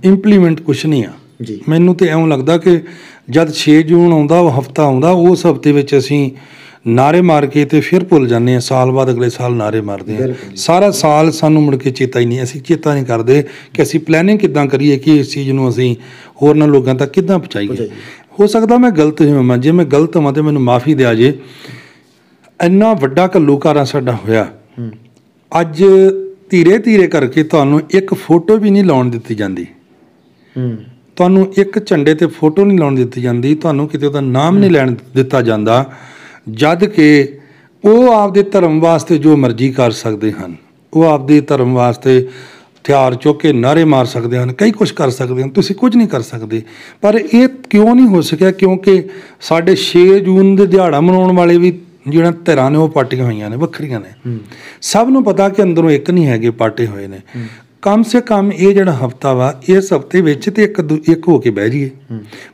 ਇੰਪਲੀਮੈਂਟ ਕੁਛ ਨਹੀਂ ਆ। ਜੀ ਮੈਨੂੰ ਤੇ ਇਉਂ ਲੱਗਦਾ ਕਿ ਜਦ 6 ਜੂਨ ਆਉਂਦਾ, ਉਹ ਹਫਤਾ ਆਉਂਦਾ, ਉਸ ਹਫਤੇ ਵਿੱਚ ਅਸੀਂ ਨਾਅਰੇ ਮਾਰ ਕੇ ਤੇ ਫਿਰ ਭੁੱਲ ਜਾਂਦੇ ਹਾਂ। ਸਾਲ ਬਾਅਦ ਅਗਲੇ ਸਾਲ ਨਾਅਰੇ ਮਾਰਦੇ ਹਾਂ। ਸਾਰਾ ਸਾਲ ਸਾਨੂੰ ਮੁੜ ਕੇ ਚੇਤਾ ਹੀ ਨਹੀਂ, ਅਸੀਂ ਚੇਤਾ ਨਹੀਂ ਕਰਦੇ ਕਿ ਅਸੀਂ ਪਲੈਨਿੰਗ ਕਿੱਦਾਂ ਕਰੀਏ ਕਿ ਇਸ ਚੀਜ਼ ਨੂੰ ਅਸੀਂ ਹੋਰਨਾਂ ਲੋਕਾਂ ਤੱਕ ਕਿੱਦਾਂ ਪਹੁੰਚਾਈਏ। ਹੋ ਸਕਦਾ ਮੈਂ ਗਲਤ ਹੋਵਾਂ, ਜੇ ਮੈਂ ਗਲਤ ਹੋਵਾਂ ਤਾਂ ਮੈਨੂੰ ਮਾਫੀ ਦਿਆ ਜੇ। ਇੰਨਾ ਵੱਡਾ ਘੱਲੂਘਾਰਾ ਸਾਡਾ ਹੋਇਆ, ਅੱਜ ਧੀਰੇ ਧੀਰੇ ਕਰਕੇ ਤੁਹਾਨੂੰ ਇੱਕ ਫੋਟੋ ਵੀ ਨਹੀਂ ਲਾਉਣ ਦਿੱਤੀ ਜਾਂਦੀ, ਤੁਹਾਨੂੰ ਇੱਕ ਝੰਡੇ ਤੇ ਫੋਟੋ ਨਹੀਂ ਲਾਉਣ ਦਿੱਤੀ ਜਾਂਦੀ, ਤੁਹਾਨੂੰ ਕਿਤੇ ਉਹਦਾ ਨਾਮ ਨਹੀਂ ਲੈਣ ਦਿੱਤਾ ਜਾਂਦਾ, ਜਦ ਕਿ ਉਹ ਆਪਦੇ ਧਰਮ ਵਾਸਤੇ ਜੋ ਮਰਜ਼ੀ ਕਰ ਸਕਦੇ ਹਨ। ਉਹ ਆਪਦੇ ਧਰਮ ਵਾਸਤੇ ਹਥਿਆਰ ਚੁੱਕ ਕੇ ਨਾਅਰੇ ਮਾਰ ਸਕਦੇ ਹਨ, ਕਈ ਕੁਛ ਕਰ ਸਕਦੇ ਹਨ, ਤੁਸੀਂ ਕੁਝ ਨਹੀਂ ਕਰ ਸਕਦੇ। ਪਰ ਇਹ ਕਿਉਂ ਨਹੀਂ ਹੋ ਸਕਿਆ? ਕਿਉਂਕਿ ਸਾਡੇ 6 ਜੂਨ ਦੇ ਦਿਹਾੜਾ ਮਨਾਉਣ ਵਾਲੇ ਵੀ ਜਿਹੜਾ ਧਿਰਾਂ ਨੇ ਉਹ ਪਾਰਟੀਆਂ ਹੋਈਆਂ ਨੇ, ਵੱਖਰੀਆਂ ਨੇ। ਸਭ ਨੂੰ ਪਤਾ ਕਿ ਅੰਦਰੋਂ ਇੱਕ ਨਹੀਂ ਹੈਗੇ, ਪਾਰਟੇ ਹੋਏ ਨੇ। ਕਮ ਸੇ ਕਮ ਇਹ ਜਿਹੜਾ ਹਫਤਾ ਵਾ, ਇਸ ਹਫਤੇ ਵਿੱਚ ਤੇ ਇੱਕ ਹੋ ਕੇ ਬਹਿ ਜਾਈਏ।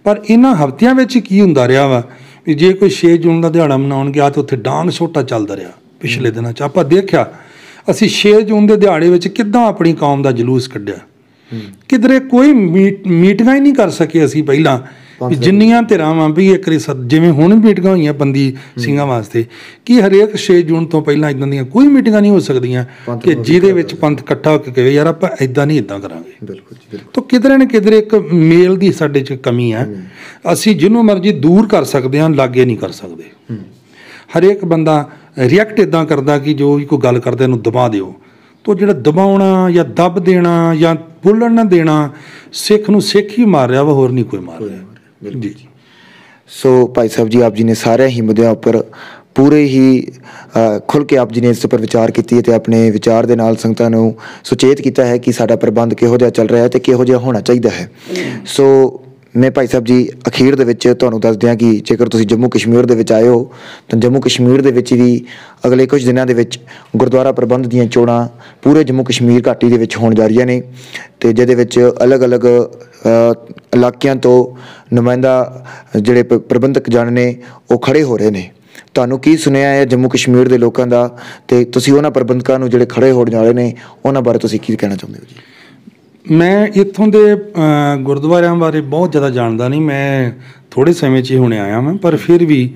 ਪਰ ਇਹਨਾਂ ਹਫਤਿਆਂ ਵਿੱਚ ਕੀ ਹੁੰਦਾ ਰਿਹਾ ਵਾ ਵੀ ਜੇ ਕੋਈ 6 ਜੂਨ ਦਾ ਦਿਹਾੜਾ ਮਨਾਉਣ ਗਿਆ ਤਾਂ ਉੱਥੇ ਡਾਂਗ ਛੋਟਾ ਚੱਲਦਾ ਰਿਹਾ। ਪਿਛਲੇ ਦਿਨਾਂ 'ਚ ਆਪਾਂ ਦੇਖਿਆ, ਅਸੀਂ 6 ਜੂਨ ਦੇ ਦਿਹਾੜੇ ਵਿੱਚ ਕਿੱਦਾਂ ਆਪਣੀ ਕੌਮ ਦਾ ਜਲੂਸ ਕੱਢਿਆ। ਕਿਧਰੇ ਕੋਈ ਮੀਟਿੰਗਾਂ ਹੀ ਨਹੀਂ ਕਰ ਸਕੇ ਅਸੀਂ ਪਹਿਲਾਂ, ਵੀ ਜਿੰਨੀਆਂ ਧਿਰਾਂ ਵਾਂ ਵੀ ਇੱਕ ਵਾਰੀ ਜਿਵੇਂ ਹੁਣ ਮੀਟਿੰਗਾਂ ਹੋਈਆਂ ਬੰਦੀ ਸਿੰਘਾਂ ਵਾਸਤੇ, ਕਿ ਹਰੇਕ 6 ਜੂਨ ਤੋਂ ਪਹਿਲਾਂ ਇੱਦਾਂ ਦੀਆਂ ਕੋਈ ਮੀਟਿੰਗਾਂ ਨਹੀਂ ਹੋ ਸਕਦੀਆਂ ਕਿ ਜਿਹਦੇ ਵਿੱਚ ਪੰਥ ਇਕੱਠਾ ਹੋ ਕੇ ਕਹੇ ਯਾਰ ਆਪਾਂ ਇੱਦਾਂ ਨਹੀਂ ਇੱਦਾਂ ਕਰਾਂਗੇ। ਬਿਲਕੁਲ। ਤਾਂ ਕਿਧਰੇ ਨਾ ਕਿਧਰੇ ਇੱਕ ਮੇਲ ਦੀ ਸਾਡੇ 'ਚ ਕਮੀ ਹੈ। ਅਸੀਂ ਜਿਹਨੂੰ ਮਰਜ਼ੀ ਦੂਰ ਕਰ ਸਕਦੇ ਹਾਂ, ਲਾਗੇ ਨਹੀਂ ਕਰ ਸਕਦੇ। ਹਰੇਕ ਬੰਦਾ ਰਿਐਕਟ ਇੱਦਾਂ ਕਰਦਾ ਕਿ ਜੋ ਵੀ ਕੋਈ ਗੱਲ ਕਰਦਾ ਇਹਨੂੰ ਦਬਾ ਦਿਓ। ਤਾਂ ਜਿਹੜਾ ਦਬਾਉਣਾ ਜਾਂ ਦੱਬ ਦੇਣਾ ਜਾਂ ਬੋਲਣ ਨਾ ਦੇਣਾ, ਸਿੱਖ ਨੂੰ ਸਿੱਖ ਹੀ ਮਾਰ ਰਿਹਾ ਵਾ, ਹੋਰ ਨਹੀਂ ਕੋਈ ਮਾਰ ਰਿਹਾ। ਜੀ। ਸੋ ਭਾਈ ਸਾਹਿਬ ਜੀ, ਆਪ ਜੀ ਨੇ ਸਾਰਿਆਂ ਹੀ ਮੁੱਦਿਆਂ ਉੱਪਰ ਪੂਰੇ ਹੀ ਖੁੱਲ੍ਹ ਕੇ ਆਪ ਜੀ ਨੇ ਇਸ ਉੱਪਰ ਵਿਚਾਰ ਕੀਤੀ ਅਤੇ ਆਪਣੇ ਵਿਚਾਰ ਦੇ ਨਾਲ ਸੰਗਤਾਂ ਨੂੰ ਸੁਚੇਤ ਕੀਤਾ ਹੈ ਕਿ ਸਾਡਾ ਪ੍ਰਬੰਧ ਕਿਹੋ ਜਿਹਾ ਚੱਲ ਰਿਹਾ ਹੈ ਅਤੇ ਕਿਹੋ ਜਿਹਾ ਹੋਣਾ ਚਾਹੀਦਾ ਹੈ। ਸੋ ਮੈਂ ਭਾਈ ਸਾਹਿਬ ਜੀ ਅਖੀਰ ਦੇ ਵਿੱਚ ਤੁਹਾਨੂੰ ਦੱਸ ਦਿਆਂ ਕਿ ਜੇਕਰ ਤੁਸੀਂ ਜੰਮੂ ਕਸ਼ਮੀਰ ਦੇ ਵਿੱਚ ਆਏ ਹੋ ਤਾਂ ਜੰਮੂ ਕਸ਼ਮੀਰ ਦੇ ਵਿੱਚ ਵੀ ਅਗਲੇ ਕੁਝ ਦਿਨਾਂ ਦੇ ਵਿੱਚ ਗੁਰਦੁਆਰਾ ਪ੍ਰਬੰਧ ਦੀਆਂ ਚੋਣਾਂ ਪੂਰੇ ਜੰਮੂ ਕਸ਼ਮੀਰ ਘਾਟੀ ਦੇ ਵਿੱਚ ਹੋਣ ਜਾ ਰਹੀਆਂ ਨੇ, ਅਤੇ ਜਿਹਦੇ ਵਿੱਚ ਅਲੱਗ-ਅਲੱਗ ਇਲਾਕਿਆਂ ਤੋਂ ਨੁਮਾਇੰਦਾ ਜਿਹੜੇ ਪ੍ਰਬੰਧਕ ਜਣ ਨੇ ਉਹ ਖੜ੍ਹੇ ਹੋ ਰਹੇ ਨੇ। ਤੁਹਾਨੂੰ ਕੀ ਸੁਣਿਆ ਹੈ ਜੰਮੂ ਕਸ਼ਮੀਰ ਦੇ ਲੋਕਾਂ ਦਾ, ਅਤੇ ਤੁਸੀਂ ਉਹਨਾਂ ਪ੍ਰਬੰਧਕਾਂ ਨੂੰ ਜਿਹੜੇ ਖੜ੍ਹੇ ਹੋਣ ਵਾਲੇ ਨੇ ਉਹਨਾਂ ਬਾਰੇ ਤੁਸੀਂ ਕੀ ਕਹਿਣਾ ਚਾਹੁੰਦੇ ਹੋ ਜੀ? ਮੈਂ ਇੱਥੋਂ ਦੇ ਗੁਰਦੁਆਰਿਆਂ ਬਾਰੇ ਬਹੁਤ ਜ਼ਿਆਦਾ ਜਾਣਦਾ ਨਹੀਂ, ਮੈਂ ਥੋੜ੍ਹੇ ਸਮੇਂ 'ਚ ਹੀ ਹੁਣੇ ਆਇਆ ਵਾਂ, ਪਰ ਫਿਰ ਵੀ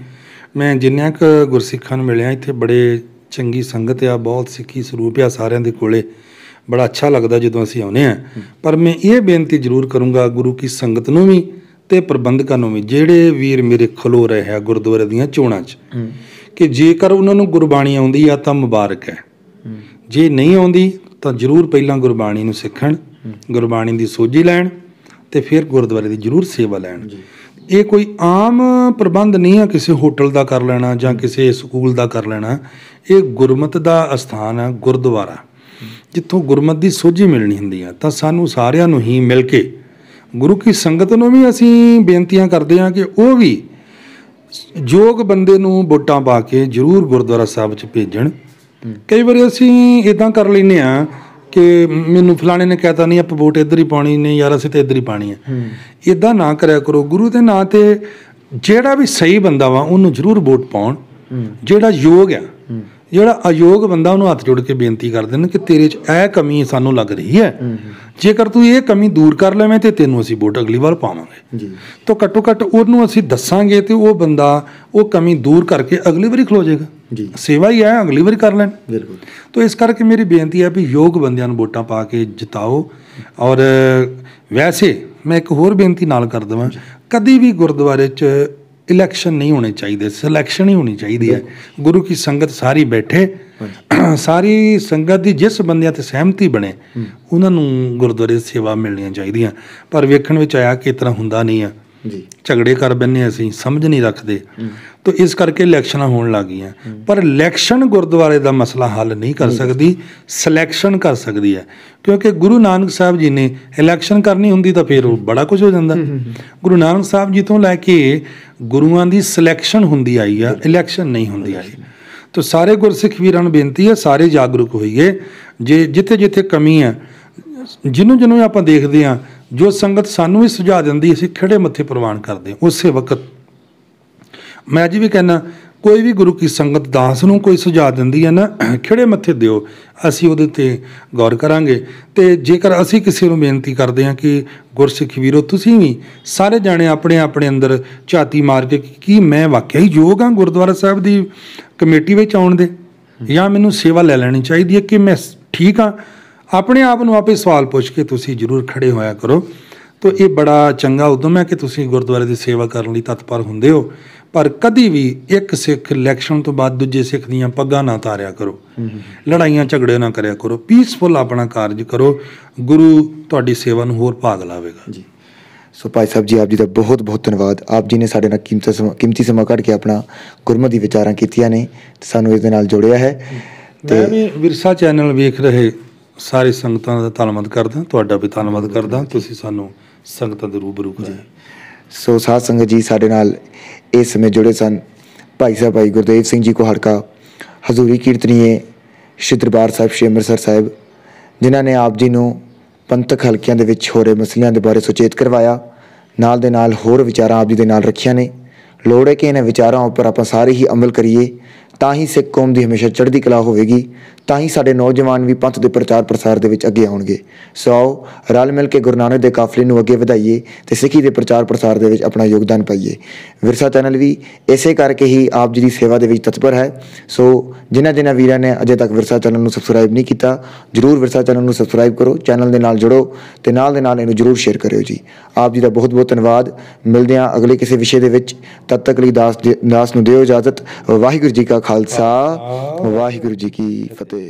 ਮੈਂ ਜਿੰਨਿਆਂ ਕੁ ਗੁਰਸਿੱਖਾਂ ਨੂੰ ਮਿਲਿਆ ਇੱਥੇ ਬੜੇ ਚੰਗੀ ਸੰਗਤ ਆ, ਬਹੁਤ ਸਿੱਖੀ ਸਰੂਪ ਆ ਸਾਰਿਆਂ ਦੇ ਕੋਲੇ, ਬੜਾ ਅੱਛਾ ਲੱਗਦਾ ਜਦੋਂ ਅਸੀਂ ਆਉਂਦੇ ਹਾਂ। ਪਰ ਮੈਂ ਇਹ ਬੇਨਤੀ ਜ਼ਰੂਰ ਕਰੂੰਗਾ ਗੁਰੂ ਕੀ ਸੰਗਤ ਨੂੰ ਵੀ ਅਤੇ ਪ੍ਰਬੰਧਕਾਂ ਨੂੰ ਵੀ, ਜਿਹੜੇ ਵੀਰ ਮੇਰੇ ਖਲੋ ਰਹੇ ਆ ਗੁਰਦੁਆਰੇ ਦੀਆਂ ਚੋਣਾਂ 'ਚ, ਕਿ ਜੇਕਰ ਉਹਨਾਂ ਨੂੰ ਗੁਰਬਾਣੀ ਆਉਂਦੀ ਆ ਤਾਂ ਮੁਬਾਰਕ ਹੈ, ਜੇ ਨਹੀਂ ਆਉਂਦੀ ਤਾਂ ਜ਼ਰੂਰ ਪਹਿਲਾਂ ਗੁਰਬਾਣੀ ਨੂੰ ਸਿੱਖਣ, ਗੁਰਬਾਣੀ ਦੀ ਸੋਝੀ ਲੈਣ ਅਤੇ ਫਿਰ ਗੁਰਦੁਆਰੇ ਦੀ ਜ਼ਰੂਰ ਸੇਵਾ ਲੈਣ। ਇਹ ਕੋਈ ਆਮ ਪ੍ਰਬੰਧ ਨਹੀਂ ਆ ਕਿਸੇ ਹੋਟਲ ਦਾ ਕਰ ਲੈਣਾ ਜਾਂ ਕਿਸੇ ਸਕੂਲ ਦਾ ਕਰ ਲੈਣਾ। ਇਹ ਗੁਰਮਤਿ ਦਾ ਅਸਥਾਨ ਆ, ਗੁਰਦੁਆਰਾ, ਜਿੱਥੋਂ ਗੁਰਮਤਿ ਦੀ ਸੋਝੀ ਮਿਲਣੀ ਹੁੰਦੀ ਆ। ਤਾਂ ਸਾਨੂੰ ਸਾਰਿਆਂ ਨੂੰ ਹੀ ਮਿਲ ਕੇ ਗੁਰੂ ਕੀ ਸੰਗਤ ਨੂੰ ਵੀ ਅਸੀਂ ਬੇਨਤੀਆਂ ਕਰਦੇ ਹਾਂ ਕਿ ਉਹ ਵੀ ਯੋਗ ਬੰਦੇ ਨੂੰ ਵੋਟਾਂ ਪਾ ਕੇ ਜ਼ਰੂਰ ਗੁਰਦੁਆਰਾ ਸਾਹਿਬ 'ਚ ਭੇਜਣ। ਕਈ ਵਾਰੀ ਅਸੀਂ ਇੱਦਾਂ ਕਰ ਲੈਂਦੇ ਹਾਂ ਕਿ ਮੈਨੂੰ ਫਲਾਣੇ ਨੇ ਕਹਿਤਾ ਨਹੀਂ ਆਪਾਂ ਵੋਟ ਇੱਧਰ ਹੀ ਪਾਉਣੀ, ਨਹੀਂ ਯਾਰ ਅਸੀਂ ਤਾਂ ਇੱਧਰ ਹੀ ਪਾਉਣੀ ਹੈ। ਇੱਦਾਂ ਨਾ ਕਰਿਆ ਕਰੋ। ਗੁਰੂ ਦੇ ਨਾਂ 'ਤੇ ਜਿਹੜਾ ਵੀ ਸਹੀ ਬੰਦਾ ਵਾ ਉਹਨੂੰ ਜ਼ਰੂਰ ਵੋਟ ਪਾਉਣ, ਜਿਹੜਾ ਯੋਗ ਆ। ਜਿਹੜਾ ਅਯੋਗ ਬੰਦਾ ਉਹਨੂੰ ਹੱਥ ਜੋੜ ਕੇ ਬੇਨਤੀ ਕਰਦੇ ਨੇ ਕਿ ਤੇਰੇ 'ਚ ਇਹ ਕਮੀ ਸਾਨੂੰ ਲੱਗ ਰਹੀ ਹੈ, ਜੇਕਰ ਤੂੰ ਇਹ ਕਮੀ ਦੂਰ ਕਰ ਲਵੇਂ ਤਾਂ ਤੈਨੂੰ ਅਸੀਂ ਵੋਟ ਅਗਲੀ ਵਾਰ ਪਾਵਾਂਗੇ। ਤਾਂ ਘੱਟੋ ਘੱਟ ਉਹਨੂੰ ਅਸੀਂ ਦੱਸਾਂਗੇ ਅਤੇ ਉਹ ਬੰਦਾ ਉਹ ਕਮੀ ਦੂਰ ਕਰਕੇ ਅਗਲੀ ਵਾਰੀ ਖਲੋ ਜਾਏਗਾ। ਸੇਵਾ ਹੀ ਹੈ, ਅਗਲੀ ਵਾਰੀ ਕਰ ਲੈਣ। ਤਾਂ ਇਸ ਕਰਕੇ ਮੇਰੀ ਬੇਨਤੀ ਹੈ ਵੀ ਯੋਗ ਬੰਦਿਆਂ ਨੂੰ ਵੋਟਾਂ ਪਾ ਕੇ ਜਿਤਾਓ। ਔਰ ਵੈਸੇ ਮੈਂ ਇੱਕ ਹੋਰ ਬੇਨਤੀ ਨਾਲ ਕਰ ਦੇਵਾਂ, ਕਦੀ ਵੀ ਗੁਰਦੁਆਰੇ 'ਚ ਇਲੈਕਸ਼ਨ ਨਹੀਂ ਹੋਣੇ ਚਾਹੀਦੇ, ਸਿਲੈਕਸ਼ਨ ਹੀ ਹੋਣੀ ਚਾਹੀਦੀ ਹੈ। ਗੁਰੂ ਕੀ ਸੰਗਤ ਸਾਰੀ ਬੈਠੇ, ਸਾਰੀ ਸੰਗਤ ਦੀ ਜਿਸ ਬੰਦਿਆਂ 'ਤੇ ਸਹਿਮਤੀ ਬਣੇ ਉਹਨਾਂ ਨੂੰ ਗੁਰਦੁਆਰੇ ਸੇਵਾ ਮਿਲਣੀਆਂ ਚਾਹੀਦੀਆਂ। ਪਰ ਵੇਖਣ ਵਿੱਚ ਆਇਆ ਕਿ ਇਸ ਤਰ੍ਹਾਂ ਹੁੰਦਾ ਨਹੀਂ ਆ, ਝਗੜੇ ਕਰ ਬੈਂਦੇ, ਅਸੀਂ ਸਮਝ ਨਹੀਂ ਰੱਖਦੇ। ਤਾਂ ਇਸ ਕਰਕੇ ਇਲੈਕਸ਼ਨਾਂ ਹੋਣ ਲੱਗ ਗਈਆਂ। ਪਰ ਇਲੈਕਸ਼ਨ ਗੁਰਦੁਆਰੇ ਦਾ ਮਸਲਾ ਹੱਲ ਨਹੀਂ ਕਰ ਸਕਦੀ, ਸਿਲੈਕਸ਼ਨ ਕਰ ਸਕਦੀ ਹੈ। ਕਿਉਂਕਿ ਗੁਰੂ ਨਾਨਕ ਸਾਹਿਬ ਜੀ ਨੇ ਇਲੈਕਸ਼ਨ ਕਰਨੀ ਹੁੰਦੀ ਤਾਂ ਫਿਰ ਉਹ ਬੜਾ ਕੁਝ ਹੋ ਜਾਂਦਾ। ਗੁਰੂ ਨਾਨਕ ਸਾਹਿਬ ਜੀ ਤੋਂ ਲੈ ਕੇ ਗੁਰੂਆਂ ਦੀ ਸਿਲੈਕਸ਼ਨ ਹੁੰਦੀ ਆਈ ਆ, ਇਲੈਕਸ਼ਨ ਨਹੀਂ ਹੁੰਦੀ ਆਈ। ਤਾਂ ਸਾਰੇ ਗੁਰਸਿੱਖ ਵੀਰਾਂ ਨੂੰ ਬੇਨਤੀ ਹੈ, ਸਾਰੇ ਜਾਗਰੂਕ ਹੋਈਏ। ਜੇ ਜਿੱਥੇ ਜਿੱਥੇ ਕਮੀ ਹੈ, ਜਿਹਨੂੰ ਆਪਾਂ ਦੇਖਦੇ ਹਾਂ, ਜੋ ਸੰਗਤ ਸਾਨੂੰ ਵੀ ਸੁਝਾਅ ਦਿੰਦੀ, ਅਸੀਂ ਖਿਹੜੇ ਮੱਥੇ ਪ੍ਰਵਾਨ ਕਰਦੇ। ਉਸੇ ਵਕਤ ਮੈਂ ਅੱਜ ਵੀ ਕਹਿੰਦਾ ਕੋਈ ਵੀ ਗੁਰੂ ਕੀ ਸੰਗਤ ਦਾਸ ਨੂੰ ਕੋਈ ਸੁਝਾਅ ਦਿੰਦੀ ਹੈ ਨਾ, ਖਿੜੇ ਮੱਥੇ ਦਿਓ, ਅਸੀਂ ਉਹਦੇ ਤੇ ਗੌਰ ਕਰਾਂਗੇ। ਤੇ ਜੇਕਰ ਅਸੀਂ ਕਿਸੇ ਨੂੰ ਬੇਨਤੀ ਕਰਦੇ ਹਾਂ ਕਿ ਗੁਰਸਿੱਖ ਵੀਰੋ, ਤੁਸੀਂ ਵੀ ਸਾਰੇ ਜਾਣੇ ਆਪਣੇ ਆਪਣੇ ਅੰਦਰ ਝਾਤੀ ਮਾਰ ਕੇ ਕੀ ਮੈਂ ਵਾਕਿਆ ਹੀ ਯੋਗ ਹਾਂ ਗੁਰਦੁਆਰਾ ਸਾਹਿਬ ਦੀ ਕਮੇਟੀ ਵਿੱਚ ਆਉਣ ਦੇ, ਜਾਂ ਮੈਨੂੰ ਸੇਵਾ ਲੈ ਲੈਣੀ ਚਾਹੀਦੀ ਹੈ, ਕਿ ਮੈਂ ਠੀਕ ਹਾਂ, ਆਪਣੇ ਆਪ ਨੂੰ ਆਪੇ ਸਵਾਲ ਪੁੱਛ ਕੇ ਤੁਸੀਂ ਜ਼ਰੂਰ ਖੜੇ ਹੋਇਆ ਕਰੋ। ਤਾਂ ਇਹ ਬੜਾ ਚੰਗਾ ਉਦਮ ਹੈ ਕਿ ਤੁਸੀਂ ਗੁਰਦੁਆਰੇ ਦੀ ਸੇਵਾ ਕਰਨ ਲਈ ਤਤਪਰ ਹੁੰਦੇ ਹੋ। ਪਰ ਕਦੀ ਵੀ ਇੱਕ ਸਿੱਖ ਇਲੈਕਸ਼ਨ ਤੋਂ ਬਾਅਦ ਦੂਜੇ ਸਿੱਖ ਦੀਆਂ ਪੱਗਾਂ ਨਾ ਤਾਰਿਆ ਕਰੋ, ਲੜਾਈਆਂ ਝਗੜੇ ਨਾ ਕਰਿਆ ਕਰੋ, ਪੀਸਫੁਲ ਆਪਣਾ ਕਾਰਜ ਕਰੋ, ਗੁਰੂ ਤੁਹਾਡੀ ਸੇਵਾ ਨੂੰ ਹੋਰ ਭਾਗ ਲਾਵੇਗਾ ਜੀ। ਸੋ ਭਾਈ ਸਾਹਿਬ ਜੀ, ਆਪ ਜੀ ਦਾ ਬਹੁਤ ਬਹੁਤ ਧੰਨਵਾਦ। ਆਪ ਜੀ ਨੇ ਸਾਡੇ ਨਾਲ ਕੀਮਤੀ ਸਮਾਂ ਕੱਢ ਕੇ ਆਪਣਾ ਗੁਰਮਤਿ ਦੀ ਵਿਚਾਰਾਂ ਕੀਤੀਆਂ ਨੇ, ਸਾਨੂੰ ਇਸ ਦੇ ਨਾਲ ਜੋੜਿਆ ਹੈ। ਮੈਂ ਵੀ ਵਿਰਸਾ ਚੈਨਲ ਵੇਖ ਰਹੇ ਸਾਰੇ ਸੰਗਤਾਂ ਦਾ ਧੰਨਵਾਦ ਕਰਦਾ, ਤੁਹਾਡਾ ਵੀ ਧੰਨਵਾਦ ਕਰਦਾ, ਤੁਸੀਂ ਸਾਨੂੰ ਸੰਗਤਾਂ ਦੇ ਰੂਬਰੂ ਕਰਾਇਆ। ਸੋ ਸਾਧ ਸੰਗਤ ਜੀ, ਸਾਡੇ ਨਾਲ ਇਸ ਸਮੇਂ ਜੁੜੇ ਸਨ ਭਾਈ ਸਾਹਿਬ ਭਾਈ ਗੁਰਦੇਵ ਸਿੰਘ ਜੀ ਕੋਹੜਕਾ, ਹਜ਼ੂਰੀ ਕੀਰਤਨੀਏ ਸ਼੍ਰੀ ਦਰਬਾਰ ਸਾਹਿਬ ਸ਼੍ਰੀ ਅੰਮ੍ਰਿਤਸਰ ਸਾਹਿਬ, ਜਿਨ੍ਹਾਂ ਨੇ ਆਪ ਜੀ ਨੂੰ ਪੰਥਕ ਹਲਕਿਆਂ ਦੇ ਵਿੱਚ ਹੋ ਰਹੇ ਮਸਲਿਆਂ ਦੇ ਬਾਰੇ ਸੁਚੇਤ ਕਰਵਾਇਆ, ਨਾਲ ਦੇ ਨਾਲ ਹੋਰ ਵਿਚਾਰਾਂ ਆਪ ਜੀ ਦੇ ਨਾਲ ਰੱਖੀਆਂ ਨੇ। ਲੋੜ ਹੈ ਕਿ ਇਹਨਾਂ ਵਿਚਾਰਾਂ ਉੱਪਰ ਆਪਾਂ ਸਾਰੇ ਹੀ ਅਮਲ ਕਰੀਏ, ਤਾਂ ਹੀ ਸਿੱਖ ਕੌਮ ਦੀ ਹਮੇਸ਼ਾ ਚੜ੍ਹਦੀ ਕਲਾ ਹੋਵੇਗੀ, ਤਾਂ ਹੀ ਸਾਡੇ ਨੌਜਵਾਨ ਵੀ ਪੰਥ ਦੇ ਪ੍ਰਚਾਰ ਪ੍ਰਸਾਰ ਦੇ ਵਿੱਚ ਅੱਗੇ ਆਉਣਗੇ। ਸੋ ਆਓ ਰਲ ਮਿਲ ਕੇ ਗੁਰੂ ਨਾਨਕ ਦੇ ਕਾਫਲੇ ਨੂੰ ਅੱਗੇ ਵਧਾਈਏ ਤੇ ਸਿੱਖੀ ਦੇ ਪ੍ਰਚਾਰ ਪ੍ਰਸਾਰ ਦੇ ਵਿੱਚ ਆਪਣਾ ਯੋਗਦਾਨ ਪਾਈਏ। ਵਿਰਸਾ ਚੈਨਲ ਵੀ ਇਸੇ ਕਰਕੇ ਹੀ ਆਪ ਜੀ ਦੀ ਸੇਵਾ ਦੇ ਵਿੱਚ ਤਤਪਰ ਹੈ। ਸੋ ਜਿਨ੍ਹਾਂ ਵੀਰਾਂ ਨੇ ਅਜੇ ਤੱਕ ਵਿਰਸਾ ਚੈਨਲ ਨੂੰ ਸਬਸਕ੍ਰਾਈਬ ਨਹੀਂ ਕੀਤਾ, ਜ਼ਰੂਰ ਵਿਰਸਾ ਚੈਨਲ ਨੂੰ ਸਬਸਕ੍ਰਾਈਬ ਕਰੋ, ਚੈਨਲ ਦੇ ਨਾਲ ਜੁੜੋ ਤੇ ਨਾਲ ਦੇ ਨਾਲ ਇਹਨੂੰ ਜ਼ਰੂਰ ਸ਼ੇਅਰ ਕਰਿਓ ਜੀ। ਆਪ ਜੀ ਦਾ ਬਹੁਤ ਬਹੁਤ ਧੰਨਵਾਦ। ਮਿਲਦੇ ਹਾਂ ਅਗਲੇ ਕਿਸੇ ਵਿਸ਼ੇ ਦੇ ਵਿੱਚ, ਤਦ ਤੱਕ ਲਈ ਦਾਸ ਨੂੰ ਦਿਓ ਇਜਾਜ਼ਤ। ਵਾਹਿਗੁਰੂ ਜੀ ਕਾ ਖਾਲਸਾ, ਵਾਹਿਗੁਰੂ ਜੀ ਕੀ ਫਤਿਹ।